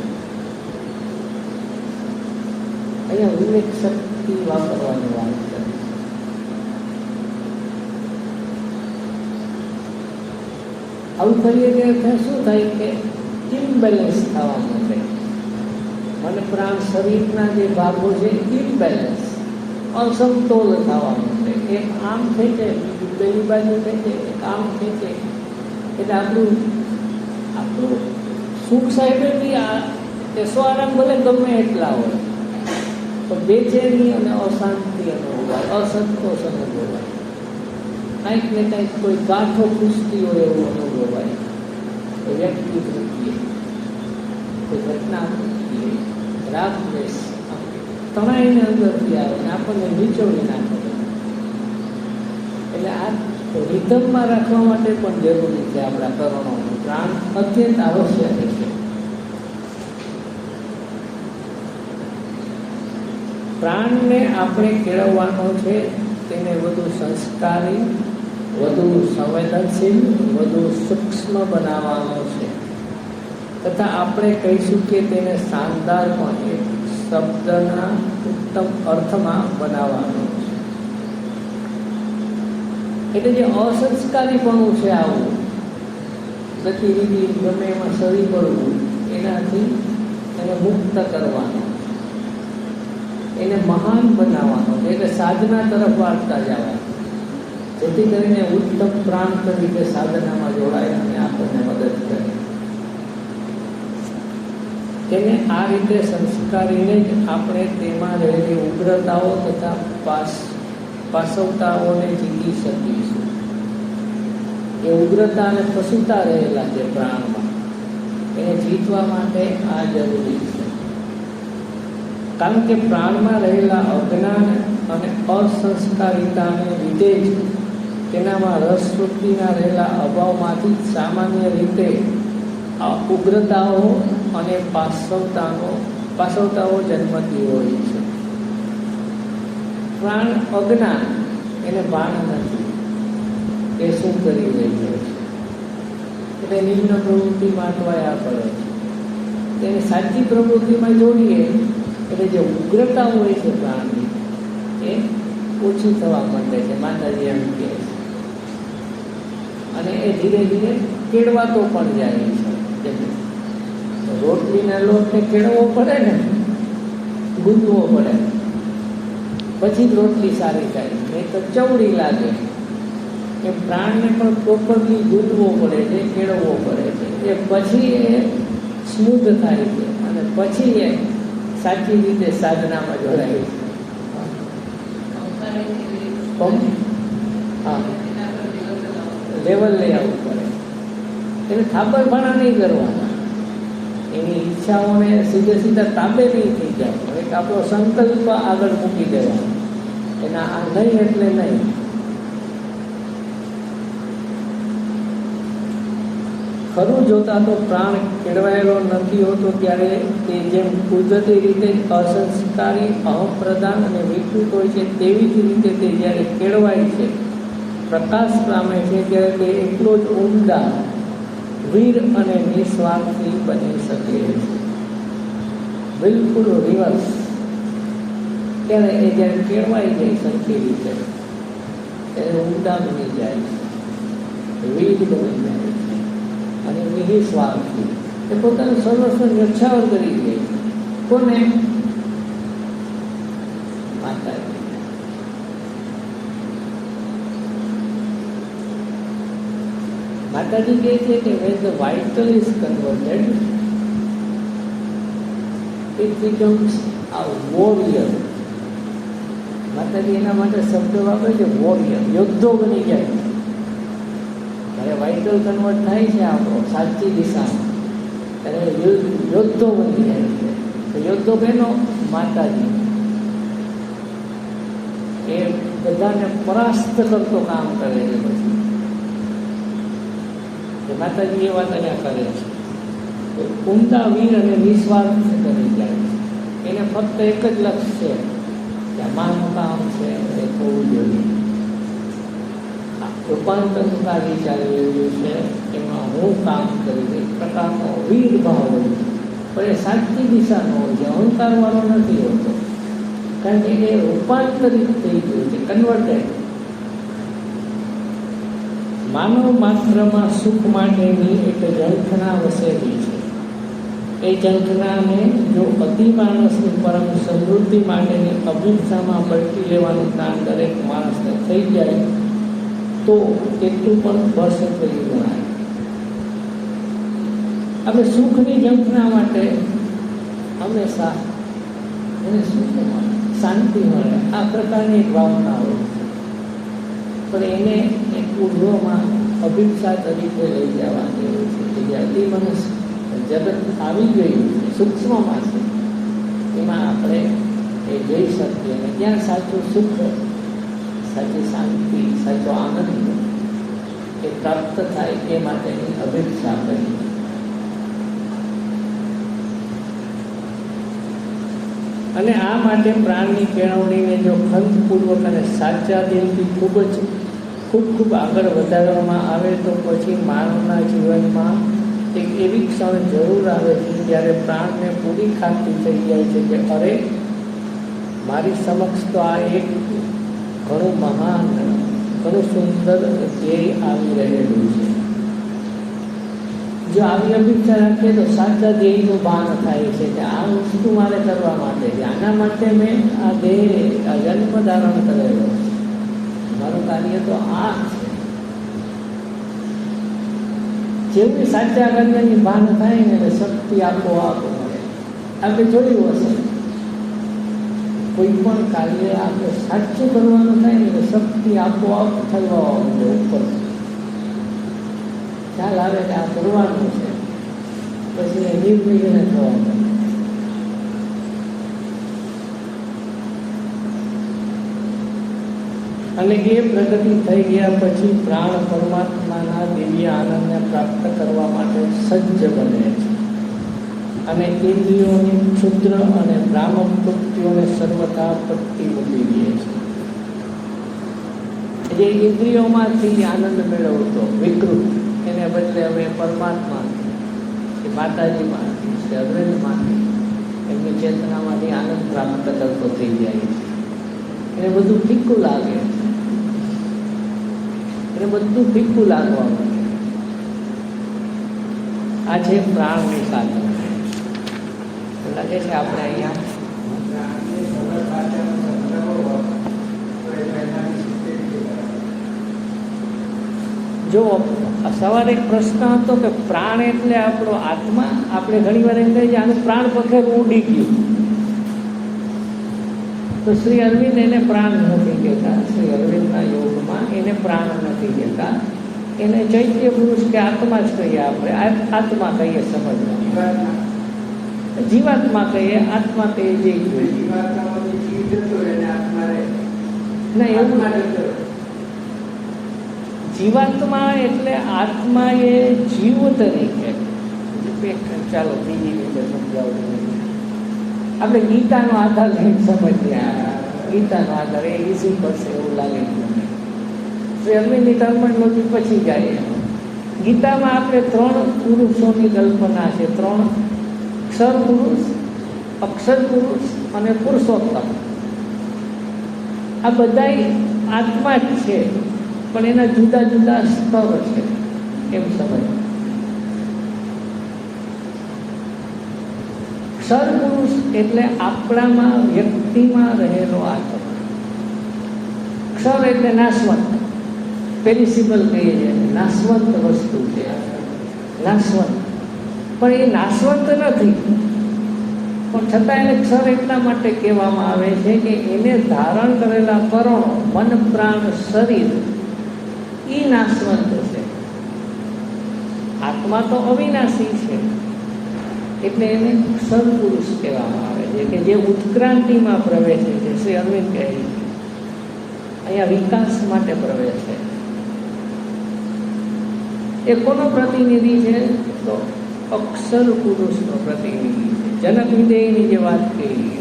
અહીંયા વિવેક શક્તિ વાપરવાની વાત છે. આવું કરીએ કે શું થાય કે ઇમ્બેલેન્સ થવા માંડે. મને પ્રાણ શરીરના જે ભાગો છે ઇમ્બેલેન્સ અસમતોલ થવા માંડે. એક આમ થઈ જાય, બીજું પેલી બાજુ થઈ જાય, એક આમ થઈ જાય. એટલે આપણું સુખ સાહેબ બી એસો આરામ ભલે ગમે એટલા હોય પણ બેચેની અને અશાંતિ અનુભવાય, અસંતોષ અનુભવાય. કંઈક ને કંઈક કોઈ ગાંઠો પૂછતી હોય એવું અનુભવાય. કોઈ વ્યક્તિ પ્રત્યે, કોઈ ઘટના પ્રત્યે રાગ દ્વેષ તણાઈને અંદરથી આવે ને આપણને નીચોડી નાખે. એટલે આ રિધમમાં રાખવા માટે પણ જરૂરી છે. આપણા કરણોનું પ્રાણ અત્યંત આવશ્યક છે. પ્રાણને આપણે કેળવવાનો છે, તેને વધુ સંસ્કારી, વધુ સંવેદનશીલ, વધુ સૂક્ષ્મ બનાવવાનો છે તથા આપણે કહીશું કે તેને શાનદાર પણ એક શબ્દના ઉત્તમ અર્થમાં બનાવવાનો છે. એટલે જે અસંસ્કારીપણું છે આવું ગતિવિધિ ગમે એમાં સરી પડવું, એનાથી એને મુક્ત કરવાનો, એને મહાન બનાવવાનો, એટલે સાધના તરફ વાળતા જવા, જેથી કરીને ઉત્તમ પ્રાણ તરીકે સાધનામાં જોડાય અને આપણને મદદ કરે. તેને આ રીતે સંસ્કારીને જ આપણે તેમાં રહેલી ઉગ્રતાઓ તથા પાસવતાઓને જીતી શકીશું. એ ઉગ્રતા અને પશુતા રહેલા છે પ્રાણમાં, એને જીતવા માટે આ જરૂરી છે. કારણ કે પ્રાણમાં રહેલા અજ્ઞાન અને અસંસ્કારિતાને લીધે જ તેનામાં રસવૃત્તિના રહેલા અભાવમાંથી સામાન્ય રીતે આ ઉગ્રતાઓ અને પાસવતાઓ જન્મતી હોય છે. પ્રાણ અજ્ઞાન, એને ભાન નથી એ શું કરી રહ્યો છે, એટલે નિમ્ન પ્રવૃત્તિમાં અટવાયા પડે છે. તેને સાચી પ્રવૃત્તિમાં જોડીએ એટલે જે ઉગ્રતા હોય છે પ્રાણની એ ઓછી થવા માંડે છે. માતાજી એમ કહે છે. અને એ ધીરે ધીરે કેળવાતો પણ જાય છે. રોટલીના લોટને કેળવવો પડે ને, ગૂંદવો પડે, પછી જ રોટલી સારી થાય, નહીં તો ચવડી લાગે. એ પ્રાણને પણ પ્રોપરલી ગૂંદવો પડે છે, કેળવવો પડે છે. એ પછી એ સ્મૂથ થાય છે અને પછી એ સાચી રીતે સાધનામાં જોડાય છે. હા, લેવલ લઈ આવવું પડે. એટલે થાબર ભાણા નહીં કરવાના, એની ઈચ્છાઓને સીધા તાબે નહીં થઈ જાય. એક આપણો સંકલ્પ આગળ મૂકી દેવાનો, એના આ નહીં એટલે નહીં. ખરું જોતા તો પ્રાણ કેળવાયેલો નથી હોતો, ત્યારે તે જેમ કુદરતી રીતે અસંસ્કારી, અહંપ્રધાન અને વિકૃત હોય છે, તેવી જ રીતે તે જ્યારે કેળવાય છે, પ્રકાશ પામે છે, ત્યારે તે એટલો જ ઉમદા, વીર અને નિસ્વાર્થી બની શકે છે. બિલકુલ રિવર્સ. ત્યારે એ જ્યારે કેળવાઈ જાય સરખી રીતે, ત્યારે ઉમદા બની જાય છે, વીર બની જાય છે અને નિસ્વાર્થી. એ પોતાનું સર્વસ્વ ન્યોછાવર કરી દે. કોને? માતાજી. માતાજી કહે છે કે when the vital is converted, it becomes a warrior. માતાજી એના માટે શબ્દ વાપરે છે વોરિયર, યોદ્ધો બની જાય. ત્યારે વાઇટલ કન્વર્ટ થાય છે આપણો સાચી દિશામાં, ત્યારે યોદ્ધો બની જાય છે. તો યોદ્ધો બહેનો માતાજી એ બધાને પરાસ્ત કરતો કામ કરે છે. પછી માતાજી એ વાત અહીંયા કરે છે, ઉમદા, વીર અને નિસ્વાર્થ કરી જાય છે. એને ફક્ત એક જ લક્ષ્ય છે કે માનું કામ છે એ થવું જોઈએ. રૂપાંતરનું કાર્ય ચાલી રહ્યું છે, એમાં હું કામ કરી એક પ્રકારનો વીર ભાવ હોય છે. પણ એ સાચી દિશાનો હોય છે, અહંકારવાળો નથી હોતો, કારણ કે એ રૂપાંતરિત થઈ ગયું છે, કન્વર્ટેડ. માનવ માત્રમાં સુખ માટેની એક ઝંખના વસેલી છે. એ ઝંખનાને જો અતિમાનસની પરમ સમૃદ્ધિ માટેની અભિપ્સામાં પલટી લેવાનું જ્ઞાન દરેક માણસને થઈ જાય તો એટલું પણ બળસત્વની ગણાય. આપણે સુખની ઝંખના માટે હંમેશા એને સુખ મળે, શાંતિ મળે, આ પ્રકારની એક ભાવના હોય છે. પણ એને એક ઉર્ધ્વમાં અભિપ્સા તરીકે લઈ જવાની હોય છે કે જે અતિમનસ જગત આવી ગયું છે, સૂક્ષ્મમાં છે, એમાં આપણે એ જઈ શકીએ અને ત્યાં સાચું સુખ, સાચી શાંતિ, સાચો આનંદ એ પ્રાપ્ત થાય એ માટેની અભિપ્સા કરી. અને આ માટે પ્રાણની કેળવણીને જો ખંતપૂર્વક અને સાચા દિલથી ખૂબ આગળ વધારવામાં આવે તો પછી માનવના જીવનમાં એક એવી ક્ષણ જરૂર આવે છે જ્યારે પ્રાણને પૂરી ખાતરી થઈ જાય છે કે અરે મારી સમક્ષ તો આ એક ઘણું મહાન, ઘણું સુંદર ધ્યેય આવી રહેલું છે. જો આવી અપેક્ષા રાખીએ તો સાચા ધ્યેયનું ભાન થાય છે કે આ વસ્તુ મારે કરવા માટે છે, આના માટે મેં આ દેહ, આ જન્મ ધારણ કરેલો છે, મારું કાર્ય તો આ છે. જેવી સાચા કાર્યની ભાન થાય ને એટલે શક્તિ આપોઆપ મળે. આપણે જોયું હશે કોઈ પણ કાર્ય આપણે સાચું કરવાનું થાય ને એટલે શક્તિ આપોઆપ થવા માંડે. ઉપર ખ્યાલ આવે કે આ કરવાનું છે, પછી એ નિર્વિઘ્ન થવા માંડે. અને એ પ્રગતિ થઈ ગયા પછી પ્રાણ પરમાત્માના દિવ્ય આનંદને પ્રાપ્ત કરવા માટે સજ્જ બને છે અને ઇન્દ્રિયોની ક્ષુદ્ર અને ભ્રામક વૃત્તિઓને સર્વથા પટ્ટી મૂકી દે છે. જે ઇન્દ્રિયોમાંથી આનંદ મેળવતો વિકૃત, એને બદલે હવે પરમાત્મા કે માતાજીમાંથી, કે અગ્રજમાંથી, એમની ચેતનામાંથી આનંદ પ્રાપ્ત કરતો થઈ જાય છે. એને બધું ફીકું લાગે છે, એને બધું ફીકું લાગવા માંડે. આ છે પ્રાણની સાધના. લાગે છે આપણે અહીંયા જો સવારે એક પ્રશ્ન હતો કે પ્રાણ એટલે આપણો આત્મા. આપણે ઘણી વાર એમ કહીએ આનું પ્રાણ પખેરું ઉડી ગયું, તો શ્રી અરવિંદ એને પ્રાણ નથી કહેતા. શ્રી અરવિંદના યોગમાં એને પ્રાણ નથી કહેતા, એને ચૈત્ય પુરુષ કે આત્મા જ કહીએ. આપણે આત્મા કહીએ, સમજવા જીવાત્મા કહીએ, આત્મા કહીએ, જે ના એવું જીવાત્મા એટલે આત્મા એ જીવ તરીકે. ચાલો બીજી રીતે સમજાવું. આપણે ગીતાનો આધાર લઈને સમજીએ. ગીતાનો આધાર એ ઈઝી પડશે એવું લાગે મને. શ્રી અરવિંદની ટર્મિનોલોજી પછી જાય. ગીતામાં આપણે 3 પુરુષોની કલ્પના છે. 3 અક્ષર પુરુષ, અક્ષર પુરુષ અને પુરુષોત્તમ. આ બધા આત્મા જ છે, પણ એના જુદા જુદા સ્તર છે એમ સમજ. અક્ષર પુરુષ એટલે આપણામાં વ્યક્તિમાં રહેલો આત્મા. અક્ષર એટલે નાશવંત, પેરિસિબલ કહીએ છીએ, નાશવંત વસ્તુ છે. નાશવંત, પણ એ નાશવંત નથી. પણ છતાં એને ક્ષર એટલા માટે કહેવામાં આવે છે કે એને ધારણ કરેલા કરણો, મન, પ્રાણ, શરીર એ નાશવંત છે. આત્મા તો અવિનાશી છે, એટલે એને ક્ષર પુરુષ કહેવામાં આવે છે કે જે ઉત્ક્રાંતિમાં પ્રવેશે છે. શ્રી અરવિંદ કહે છે અહીંયા વિકાસ માટે પ્રવેશે. એ કોનો પ્રતિનિધિ છે? તો અક્ષર પુરુષનો પ્રતિનિધિ છે. જનક વિદેયની જે વાત કરી,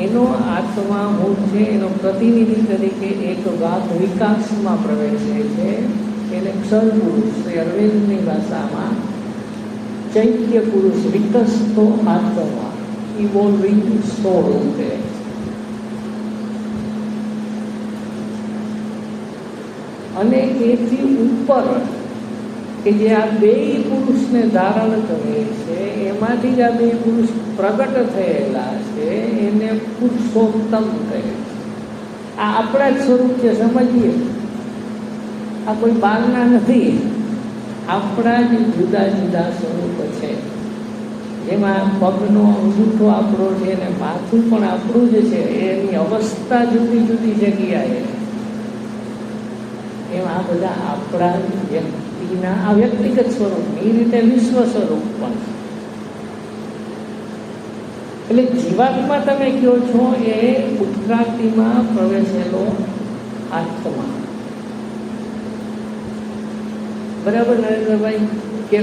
એનો આત્મા હું છે, એનો પ્રતિનિધિ તરીકે એક ભાગ વિકાસમાં પ્રવેશે છે. એને અક્ષર પુરુષ, શ્રી અરવિંદની ભાષામાં ચૈત્ય પુરુષ, વિકસતો આત્મા, ઇવોલ્વિંગ સોલ કહે છે. અને એથી ઉપર કે જે આ 2 પુરુષને ધારણ કરે છે, એમાંથી જ આ 2 પુરુષ પ્રગટ થયેલા છે, એને પુરુષોત્તમ કહે છે. આ આપણા જ સ્વરૂપ છે, સમજીએ. આ કોઈ બહારના નથી, આપણા જ જુદા જુદા સ્વરૂપ છે. જેમાં પગનો અંગૂઠો આપણો છે અને માથું પણ આપણું જ છે. એની અવસ્થા જુદી જુદી જગ્યાએ. એમ આ બધા આપણા વ્યક્તિના આ વ્યક્તિગત સ્વરૂપ, એ રીતે વિશ્વ સ્વરૂપ પણ. એટલે જીવાત્મા તમે કહો છો એ ઉત્ક્રાંતિમાં પ્રવેશેલો આત્મા. બરાબર નરેન્દ્રભાઈ? કે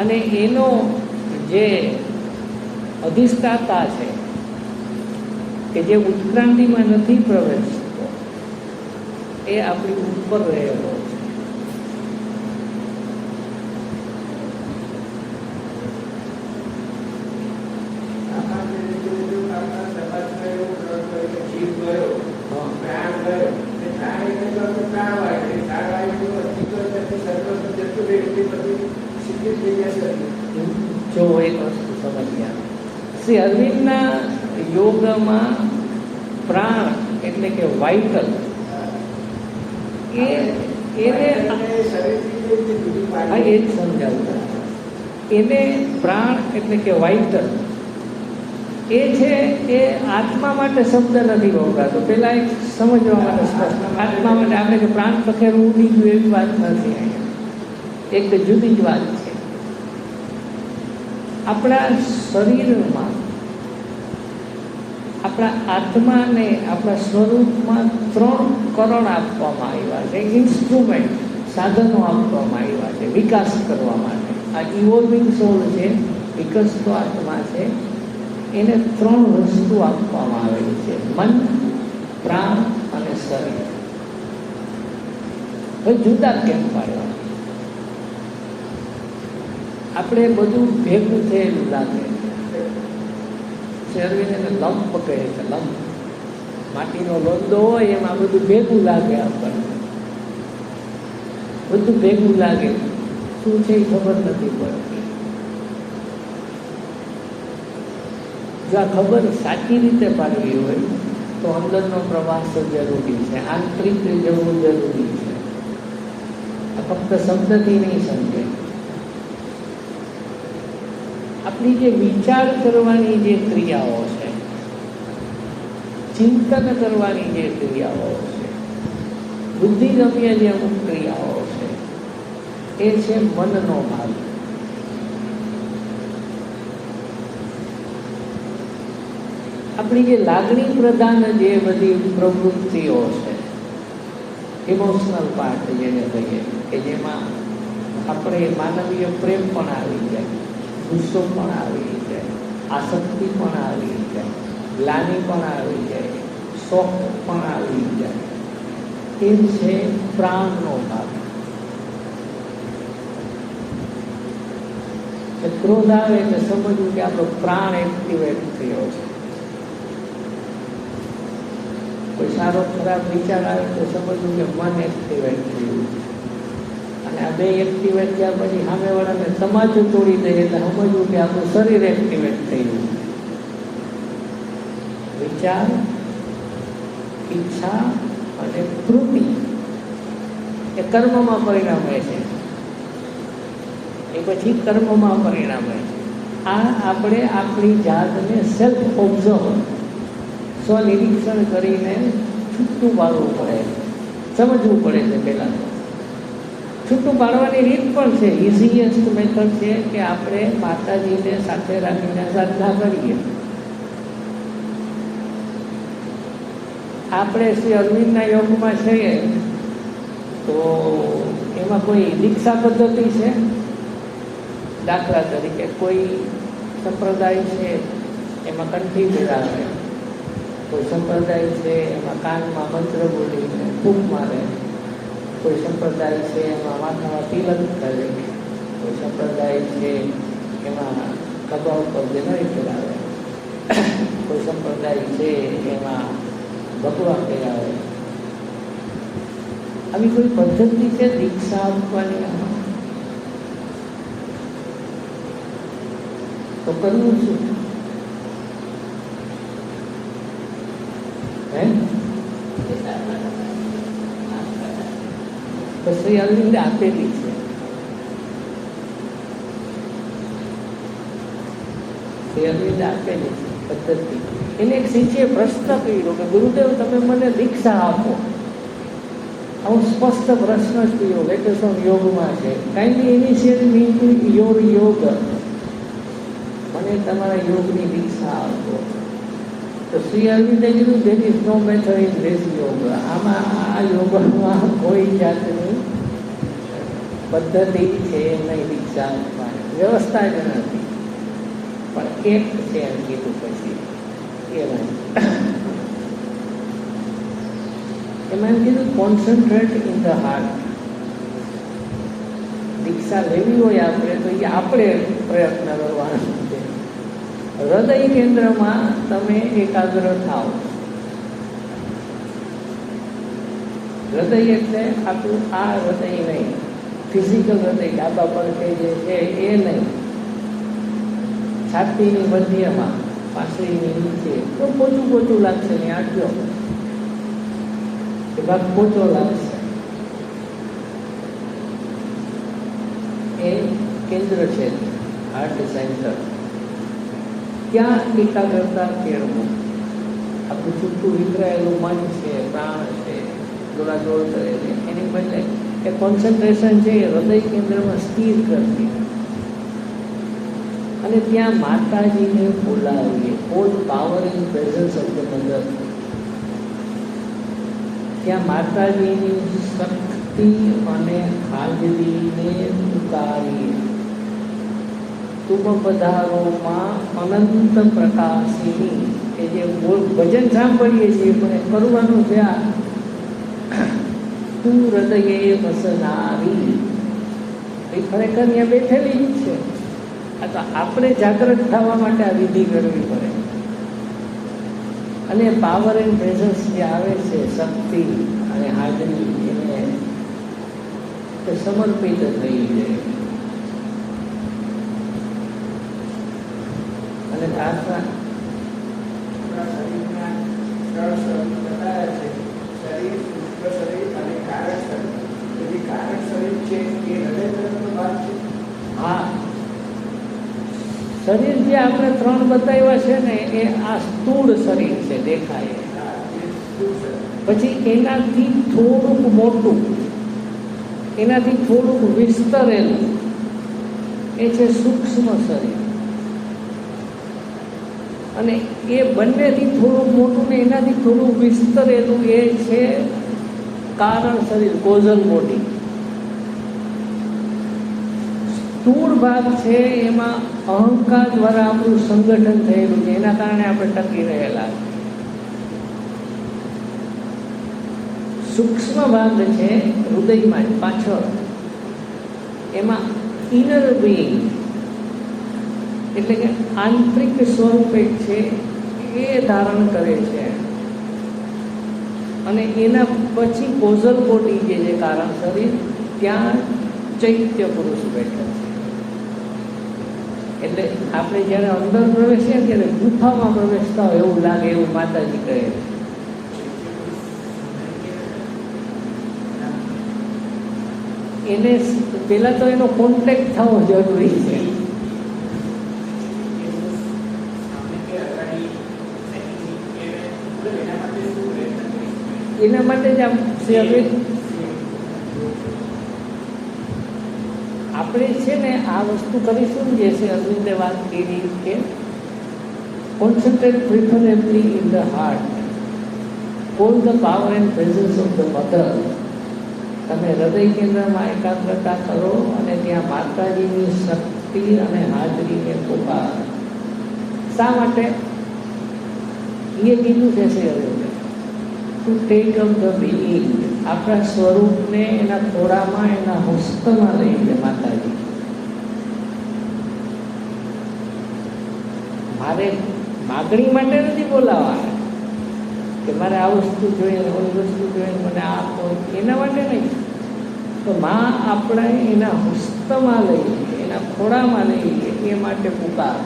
અને એનો જે અધિષ્ઠાતા છે કે જે ઉત્ક્રાંતિમાં નથી પ્રવેશતો, એ આપણી ઉપર રહેલો છે. જો એક વસ્તુ સમજ્યા, શ્રી અરવિંદના યોગમાં પ્રાણ એટલે કે વાઇટલ, એને એ જ સમજાવું. એને પ્રાણ એટલે કે વાઇટલ એ છે, એ આત્મા માટે શબ્દ નથી વપરાતો. પહેલા એક સમજવા માટે સ્પષ્ટ, આત્મા માટે આપણે કે પ્રાણ પખેરું ઉડી ગયું એવી વાત નથી. એક જુદી જ વાત છે. આપણા શરીરમાં, આપણા આત્માને, આપણા સ્વરૂપમાં 3 કરણ આપવામાં આવ્યા છે, ઇન્સ્ટ્રુમેન્ટ, સાધનો આપવામાં આવ્યા છે વિકાસ કરવા માટે. આ ઇવોલ્વિંગ સોલ છે, વિકસતો આત્મા છે, એને 3 વસ્તુ આપવામાં આવેલી છે: મન, પ્રાણ અને શરીર. હવે જુદા કેમ પાડવા? આપણે બધું ભેગું થયેલું લાગે. શેરવીને લંપ કહે છે, લંપ. માટીનો લોંદો હોય એમાં બધું ભેગું લાગે. આપણને બધું ભેગું લાગે. શું છે એ ખબર નથી પડતી. જો આ ખબર સાચી રીતે પાડવી હોય તો અંદરનો પ્રવાસ જરૂરી છે, આંતરિક જવું જરૂરી છે. આ ફક્ત શબ્દથી નહીં સમજે. આપણી જે વિચાર કરવાની જે ક્રિયાઓ છે, ચિંતન કરવાની જે ક્રિયાઓ છે, બુદ્ધિગમ્ય જે અમુક ક્રિયાઓ છે, એ છે મનનો ભાગ. આપણી જે લાગણી પ્રધાન જે બધી પ્રવૃત્તિઓ છે, ઇમોશનલ પાર્ટ જેને કહીએ, કે જેમાં આપણે માનવીય પ્રેમ પણ આવી જાય, ગુસ્સો પણ આવી જાય, આસક્તિ પણ આવી જાય, ગ્લાનિ પણ આવી જાય, શોખ પણ આવી જાય, એ છે પ્રાણનો ભાગ. ક્રોધ આવે એટલે સમજવું કે આપણો પ્રાણ એક્ટિવેટ થયો છે. કોઈ સારો ખરાબ વિચાર આવે તો સમજવું કે મન એક્ટિવેટ થયું છે. અને આ બે એક્ટિવેટ થયા પછી સામેવાળાને તમાચો તોડી દઈએ એટલે સમજવું કે આપણું શરીર એક્ટિવેટ થયું છે. વિચાર, ઈચ્છા અને કૃતિ એ કર્મમાં પરિણામે છે. એ પછી કર્મમાં પરિણામે છે. આ આપણે આપણી જાતને સેલ્ફ ઓબ્ઝર્વ, સ્વનિરીક્ષણ કરીને છૂટું પાડવું પડે, સમજવું પડે છે. પહેલાં છૂટું પાડવાની રીત પણ છે. ઇઝીએસ્ટ મેથડ છે કે આપણે માતાજીને સાથે રાખીને સાધના કરીએ. આપણે શ્રી અરવિંદના યોગમાં છીએ તો એમાં કોઈ દીક્ષા પદ્ધતિ છે. દાખલા તરીકે કોઈ સંપ્રદાય છે એમાં કંઠી પહેરાવે, કોઈ સંપ્રદાય છે એમાં કાનમાં મંત્ર બોલીને ફૂંક મારે, કોઈ સંપ્રદાય છે એમાં માથામાં તિલક કરે, કોઈ સંપ્રદાય છે એમાં ખભા ઉપર જનોઈ પહેરાવે, કોઈ સંપ્રદાય છે એમાં ભગવા પહેરાવે. આવી કોઈ પદ્ધતિ છે દીક્ષા આપવાની? આમાં તો કરવું શું? શ્રી અરવિંદે આપેલી છે. શ્રી અરવિંદે આપેલી છે પદ્ધતિ. એને એક શિષ્યે પ્રશ્ન કર્યો કે ગુરુદેવ તમે મને દીક્ષા આપો. આવું સ્પષ્ટ પ્રશ્ન જ કર્યો. વેકેશન યોગમાં છે, kindly initiate me to your યોગ. મને તમારા યોગની દીક્ષા આપો. તો શ્રી અરવિંદે કીધું there is no method in this yoga. આમાં આ યોગમાં કોઈ જાતની પદ્ધતિ છે નહીં દીક્ષા આપવાની, વ્યવસ્થા જ નથી. પણ એક છે એમ કીધું પછી એમાં એમ કીધું કોન્સન્ટ્રેટ ઇન ધ હાર્ટ. દીક્ષા લેવી હોય આપણે તો એ આપણે પ્રયત્ન કરવાનો છે. હૃદય કેન્દ્રમાં તમે એકાગ્ર થાઓ. હૃદય એટલે આપણું આ હૃદય નહીં, ફિઝિકલ હૃદય ડાબા પડખે જે છે એ નહીં, છાતીની મધ્યમાં, પાસળીની નીચે. તો પોચું લાગશે ને આટલો એ ભાગ પોચો લાગશે. એ કેન્દ્ર છે હાર્ટ સેન્ટર. ત્યાં એકાગ્રતા કેળવું. આપણું છૂટું વિખરાયેલું મન છે, પ્રાણ છે, દોડાદોડ કરે છે, એની બદલે એ કોન્સન્ટ્રેશન છે એ હૃદય કેન્દ્રમાં સ્થિર કરવી. અને ત્યાં માતાજીને બોલાવીએ. All power in presence of the mother. ત્યાં માતાજીની શક્તિ અને હાજરીને ઉતારીએ. તુમ પધારોમાં અનંત પ્રકાશિની. એ જે ભજન સાંભળીએ છીએ પણ એ કરવાનું છે આ તું હૃદયે વસનારી. એ ખરેખર ત્યાં બેઠેલી જ છે. આ તો આપણે જાગૃત થવા માટે આ વિધિ કરવી પડે. અને પાવર એન્ડ પ્રેઝન્સ જે આવે છે, શક્તિ અને હાજરી, એને સમર્પિત થઈ જાય. અને પ્રાર્થના શરીરના બતાવ્યા છે. શરીર, સૂક્ષ્મ શરીર અને કારણ શરીર. જે કારણ શરીર છે એ હૃદય તરફનો ભાગ છે. હા, શરીર જે આપણે 3 બતાવ્યા છે ને એ આ સ્થૂળ શરીર છે, દેખાય. પછી એનાથી થોડુંક મોટું, એનાથી થોડુંક વિસ્તરેલું એ છે સૂક્ષ્મ શરીર. અને એ બંનેથી થોડું મોટું ને એનાથી થોડું વિસ્તરેલું એ છે કારણ શરીર, કોઝલ બોડી. સ્થૂળ ભાગ છે એમાં અહંકાર દ્વારા આપણું સંગઠન થયેલું છે, એના કારણે આપણે ટકી રહેલા. સૂક્ષ્મ ભાગ છે હૃદયમાં પાછળ, એમાં ઇનર બીઈંગ એટલે કે આંતરિક સ્વરૂપ એક છે એ ધારણ કરે છે. અને એના પછી કોઝલ બોડી જે છે કારણ શરીર, ત્યાં ચૈત્ય પુરુષ બેઠા છે. એટલે આપણે જ્યારે અંદર પ્રવેશીએ ત્યારે ગુફામાં પ્રવેશતા હોય એવું લાગે, એવું માતાજી કહે. એને પહેલા તો એનો કોન્ટેક્ટ થવો જરૂરી છે. એના માટે જ આપણે છે ને આ વસ્તુ કરીશું જે છે અરવિંદે વાત કરી કે concentrate preferably in the heart, call the power and presence of the mother. તમે હૃદય કેન્દ્રમાં એકાગ્રતા કરો અને ત્યાં માતાજીની શક્તિ અને હાજરીને પુકાર. શા માટે એ કીધું છે અરવિંદે? To take up the being, આપણા સ્વરૂપને એના ખોળામાં, એના હસ્તમાં લઈ લે માતાજી. મારે માગણી માટે નથી બોલાવવા કે મારે આ વસ્તુ જોઈએ, ઓલી વસ્તુ જોઈએ, મને આ આપો, એના માટે નહીં. તો માં આપણે એના હસ્તમાં લઈ લઈએ, એના ખોળામાં લઈ લઈએ, એ માટે પુકાર.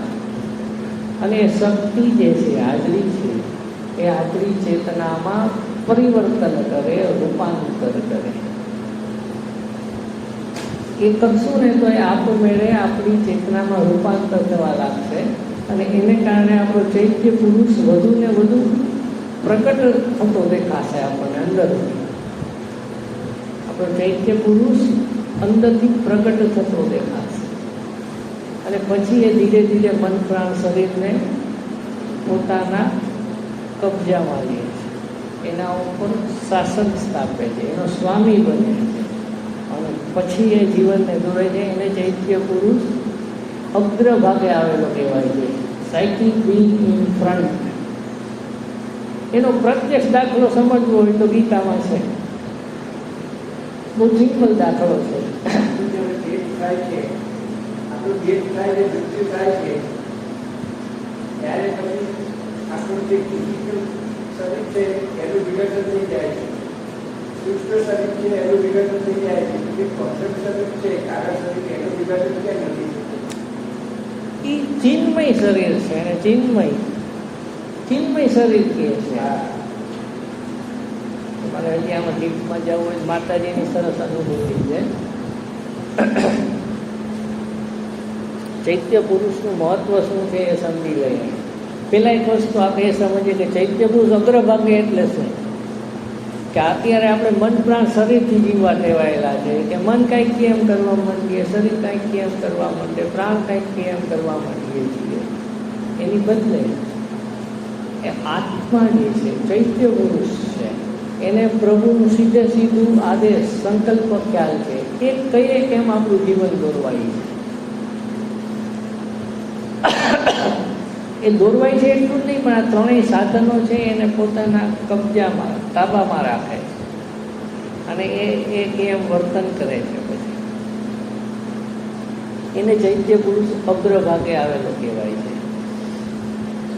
અને એ શક્તિ જે છે, હાજરી છે, એ હાજરી ચેતનામાં પરિવર્તન કરે, રૂપાંતર કરે. એ કરશું ને તો એ આપમેળે આપણી ચેતનામાં રૂપાંતર થવા લાગશે અને એને કારણે આપણો ચૈત્ય પુરુષ વધુ ને વધુ પ્રકટ થતો દેખાશે આપણને અંદરથી. આપણો ચૈત્ય પુરુષ અંદરથી પ્રકટ થતો દેખાશે અને પછી એ ધીરે ધીરે મન પ્રાણ શરીરને પોતાના કબજામાં લે છે, એના ઉપર શાસન સ્થાપે છે, એનો સ્વામી બને છે અને પછી એ જીવનને દોરે છે. એને ચૈત્ય પુરુષ અગ્રભાગે આવેલો કહેવાય છે, સાયકિક બિંગ ઇન ફ્રન્ટ. એનો પ્રત્યક્ષ દાખલો સમજવો હોય તો ગીતામાં છે, બહુ સિમ્પલ દાખલો છે. આપણું દેશ થાય છે, મૃત્યુ થાય છે, ત્યારે પછી આપણું જે ફિઝિકલ શરીર છે એનું વિઘટન થઈ જાય છે, સૂક્ષ્મ શરીર છે એનું વિઘટન થઈ જાય છે, જે કોન્સેપ્ટ શરીર છે, કારણ શરીર એનું વિઘટન કેમ નથી થતું? એ ચિન્મય શરીર છે, અને ચિન્મય શરીર કહે છે. તમારે હજી આમાં ડીપમાં જવું હોય માતાજીની સરસ અનુભૂતિ છે. ચૈત્ય પુરુષનું મહત્વ શું છે એ સમજી લઈએ. પહેલાં એક વસ્તુ આપણે એ સમજીએ કે ચૈત્ય પુરુષ અગ્રભાગે એટલે શું કે અત્યારે આપણે મન પ્રાણ શરીરથી જીવવા ટેવાયેલા છે કે મન કાંઈક કેમ કરવા માંડીએ, શરીર કાંઈક કેમ કરવા માંડે, પ્રાણ કાંઈક કેમ કરવા માંડીએ છીએ. એની બદલે એ આત્મા જે છે ચૈત્ય પુરુષ છે, એને પ્રભુનું સીધે સીધું આદેશ સંકલ્પ ખ્યાલ છે કે કઈએ કેમ આપણું જીવન દોરવાય છે. એ દોરવાય છે એટલું જ નહીં, પણ આ ત્રણેય સાધનો છે એને પોતાના કબજામાં, તાબામાં રાખે છે અને એ કેમ વર્તન કરે છે. પછી એને ચૈત્ય પુરુષ અગ્રભાગે આવેલો કહેવાય છે.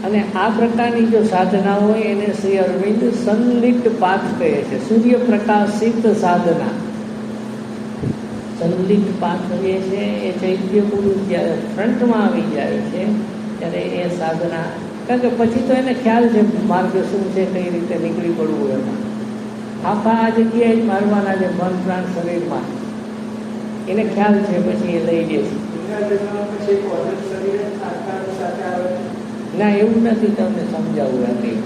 અને આ પ્રકારની જો સાધના હોય એને શ્રી અરવિંદ સનલિટ પાથ કહે છે, સૂર્યપ્રકાશિત સાધના. સનલિટ પાથ જે છે એ ચૈત્ય પુરુષ જ્યારે ફ્રન્ટમાં આવી જાય છે ત્યારે એ સાધના, કારણ કે પછી તો એને ખ્યાલ છે માર્ગ શું છે, કઈ રીતે નીકળી પડવું એમાં. આખા આ જગ્યાએ જ મારવાના છે મન પ્રાણ શરીરમાં, એને ખ્યાલ છે, પછી એ લઈ જશે. ના, એવું નથી, તમને સમજાવવું નથી.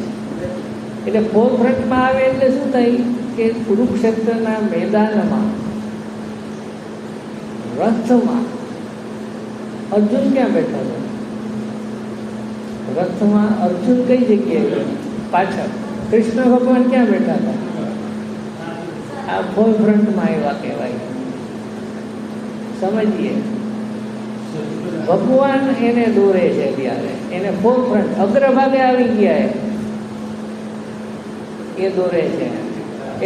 એટલે ફોર ફ્રન્ટમાં આવે એટલે શું થાય કે કુરુક્ષેત્રના મેદાનમાં રથમાં અર્જુન ક્યાં બેઠો હતો? રથમાં અર્જુન કઈ જગ્યાએ પાછળ, કૃષ્ણ ભગવાન ક્યાં બેઠા હતા? આ ફોર ફ્રન્ટમાં આવ્યા કહેવાય. સમજીએ, ભગવાન એને દોરે છે ત્યારે, એને ફોર ફ્રન્ટ અગ્રભાગે આવી ગયા એ દોરે છે.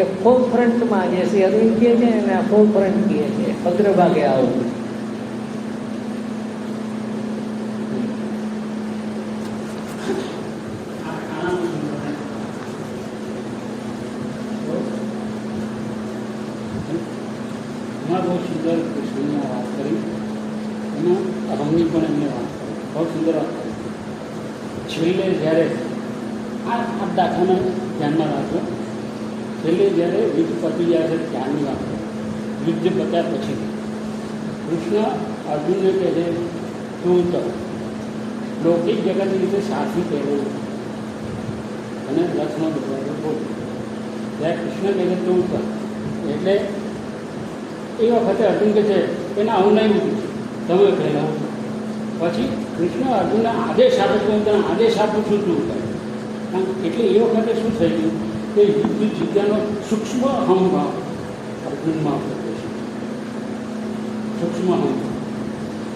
એ ફોર ફ્રન્ટમાં જે શ્રી અરવિંદ કહે છે એને આ ફોર ફ્રન્ટ કહે છે, અગ્રભાગે આવું. બહુ સુંદર કૃષ્ણની વાત કરી, એમાં અહમની પણ એમને વાત કરી, બહુ સુંદર વાત કરી. છેલ્લે જ્યારે આ દાખાને ધ્યાનમાં રાખો, છેલ્લે જ્યારે યુદ્ધ પતી જાય છે ત્યારની વાત કરો. યુદ્ધ પત્યા પછી કૃષ્ણ અર્જુનને કહે છે તું તો લૌકિક જગતની રીતે સાથી કહેવું અને રથનો દોરવાનો બોલ. ત્યારે કૃષ્ણ કહે છે તું તો, એટલે એ વખતે અર્જુન કહે છે કે ના હું નહીં મૂકું, તમે કહેલા. પછી કૃષ્ણ અર્જુનને આદેશ આપે છે, હું તને આદેશ આપું છું તું કહે. એટલે એ વખતે શું થઈ ગયું કે યુદ્ધ જીત્યાનો સૂક્ષ્મ અહંભાવ અર્જુનમાં થયો છે. સૂક્ષ્મ અહમ,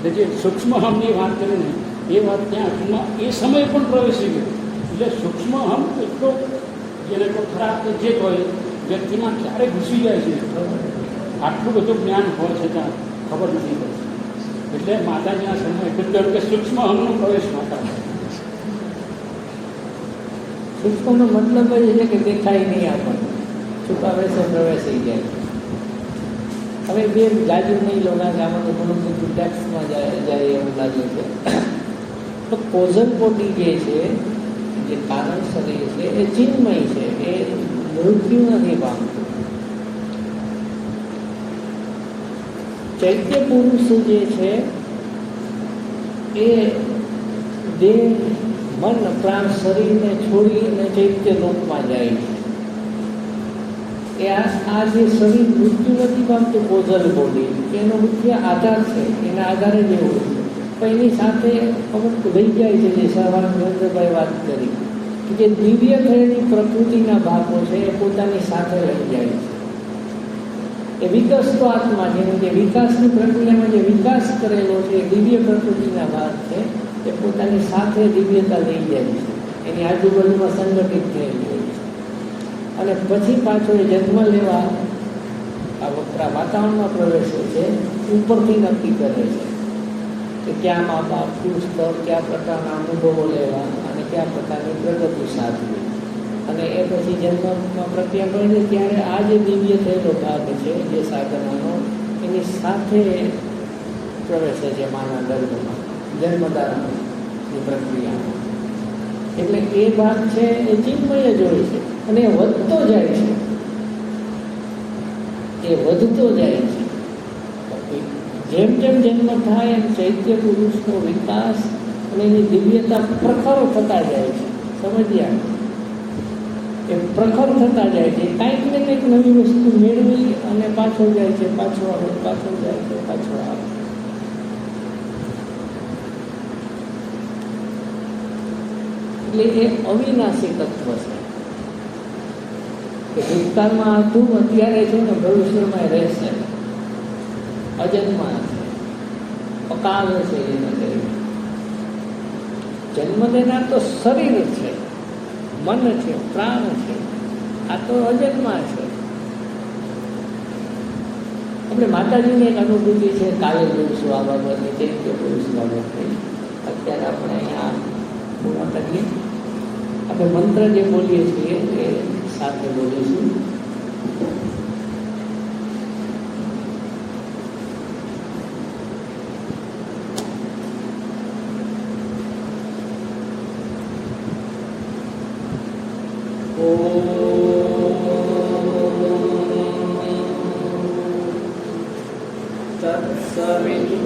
એટલે જે સૂક્ષ્મ અહમની વાત કરી ને એ વાત ત્યાં અર્જુનમાં એ સમય પણ પ્રવેશી ગયો. એટલે સૂક્ષ્મ અહમ એટલો જેને કોઈ ખરાબ કે જે હોય વ્યક્તિમાં ક્યારે ઘૂસી જાય છે, આટલું બધું જ્ઞાન હોય છતાં ખબર નથી પડતી. એટલે માતાજીના સમય એટલું કહ્યું કે સૂક્ષ્મ અહમનો પ્રવેશ માતા. સૂક્ષ્મનો મતલબ જ છે કે દેખાય નહીં આપણને, છુપાવે છે, પ્રવેશી જાય. હવે બે જાજુ નહીં લો, કારણ કે આમાં તો ઘણું બધું ટેક્સમાં જાય એવું લાગે છે. તો કોઝલ બોડી જે છે, જે કારણ શરીર છે એ ચિન્મય છે, એ મૃત્યુ નથી પામતું. ચૈત્ય પુરુષ જે છે એ દેહ, મન, પ્રાણ, શરીરને છોડીને ચૈત્ય લોકમાં જાય છે. એ આ જે શરીર મૃત્યુ નથી પામતું, કોઝલ બોડી, એનો મુખ્ય આધાર છે, એના આધારે જ એવું છે. પણ એની સાથે અમુક રહી જાય છે, જે સવારે નરેન્દ્રભાઈ વાત કરી કે જે દિવ્ય થયેલી પ્રકૃતિના ભાગો છે એ પોતાની સાથે રહી જાય છે. એ વિકસતો આત્મા છે, જે વિકાસની પ્રક્રિયામાં જે વિકાસ કરેલો છે એ દિવ્ય પ્રકૃતિના ભાગ છે, એ પોતાની સાથે દિવ્યતા લઈ જાય છે, એની આજુબાજુમાં સંગઠિત થયેલી હોય છે. અને પછી પાછો એ જન્મ લેવા આ વકરા વાતાવરણમાં પ્રવેશે છે, ઉપરથી નક્કી કરે છે કે ક્યાં મા બાપ, કયું સ્તર, કયા પ્રકારના અનુભવો લેવા અને કયા પ્રકારની પ્રગતિ સાધવી. અને એ પછી જન્મમાં પ્રક્રિયા કરે છે ત્યારે આ જે દિવ્ય થયેલો ભાગ છે, જે સાધનાનો, એની સાથે પ્રવેશે છે માના ગર્ભમાં, જન્મધારણની પ્રક્રિયામાં. એટલે એ ભાગ છે એ ચિન્મય જ હોય છે અને એ વધતો જાય છે, એ વધતો જાય છે. જેમ જેમ જન્મ થાય એમ ચૈત્ય પુરુષનો વિકાસ અને એની દિવ્યતા પ્રખર થતા જાય છે. સમજ્યા? એ પ્રખર થતા જાય છે, કાંઈક ને કંઈક નવી વસ્તુ મેળવી અને પાછો જાય છે, પાછો આવે, પાછો જાય છે, પાછો આવે. એટલે એ અવિનાશી તત્વ છે કે ભૂતકાળમાં હતું, અત્યારે છે ને ભવિષ્યમાં રહેશે, અજન્મા છે, અકાલ છે. એને કહ્યું જન્મ દેનાર તો શરીર છે, મન છે, પ્રાણ છે, આ તો અજન્મા છે. આપણે માતાજીની એક અનુભૂતિ છે, કાલે જોઈશું આ બાબતની, ચૈત્ય પુરુષ બાબતની. અત્યારે આપણે અહીંયા પૂર્ણ કરીએ. આપણે મંત્ર જે બોલીએ છીએ એ સાથે બોલીશું. તત્સવિતુર્વરેણ્યં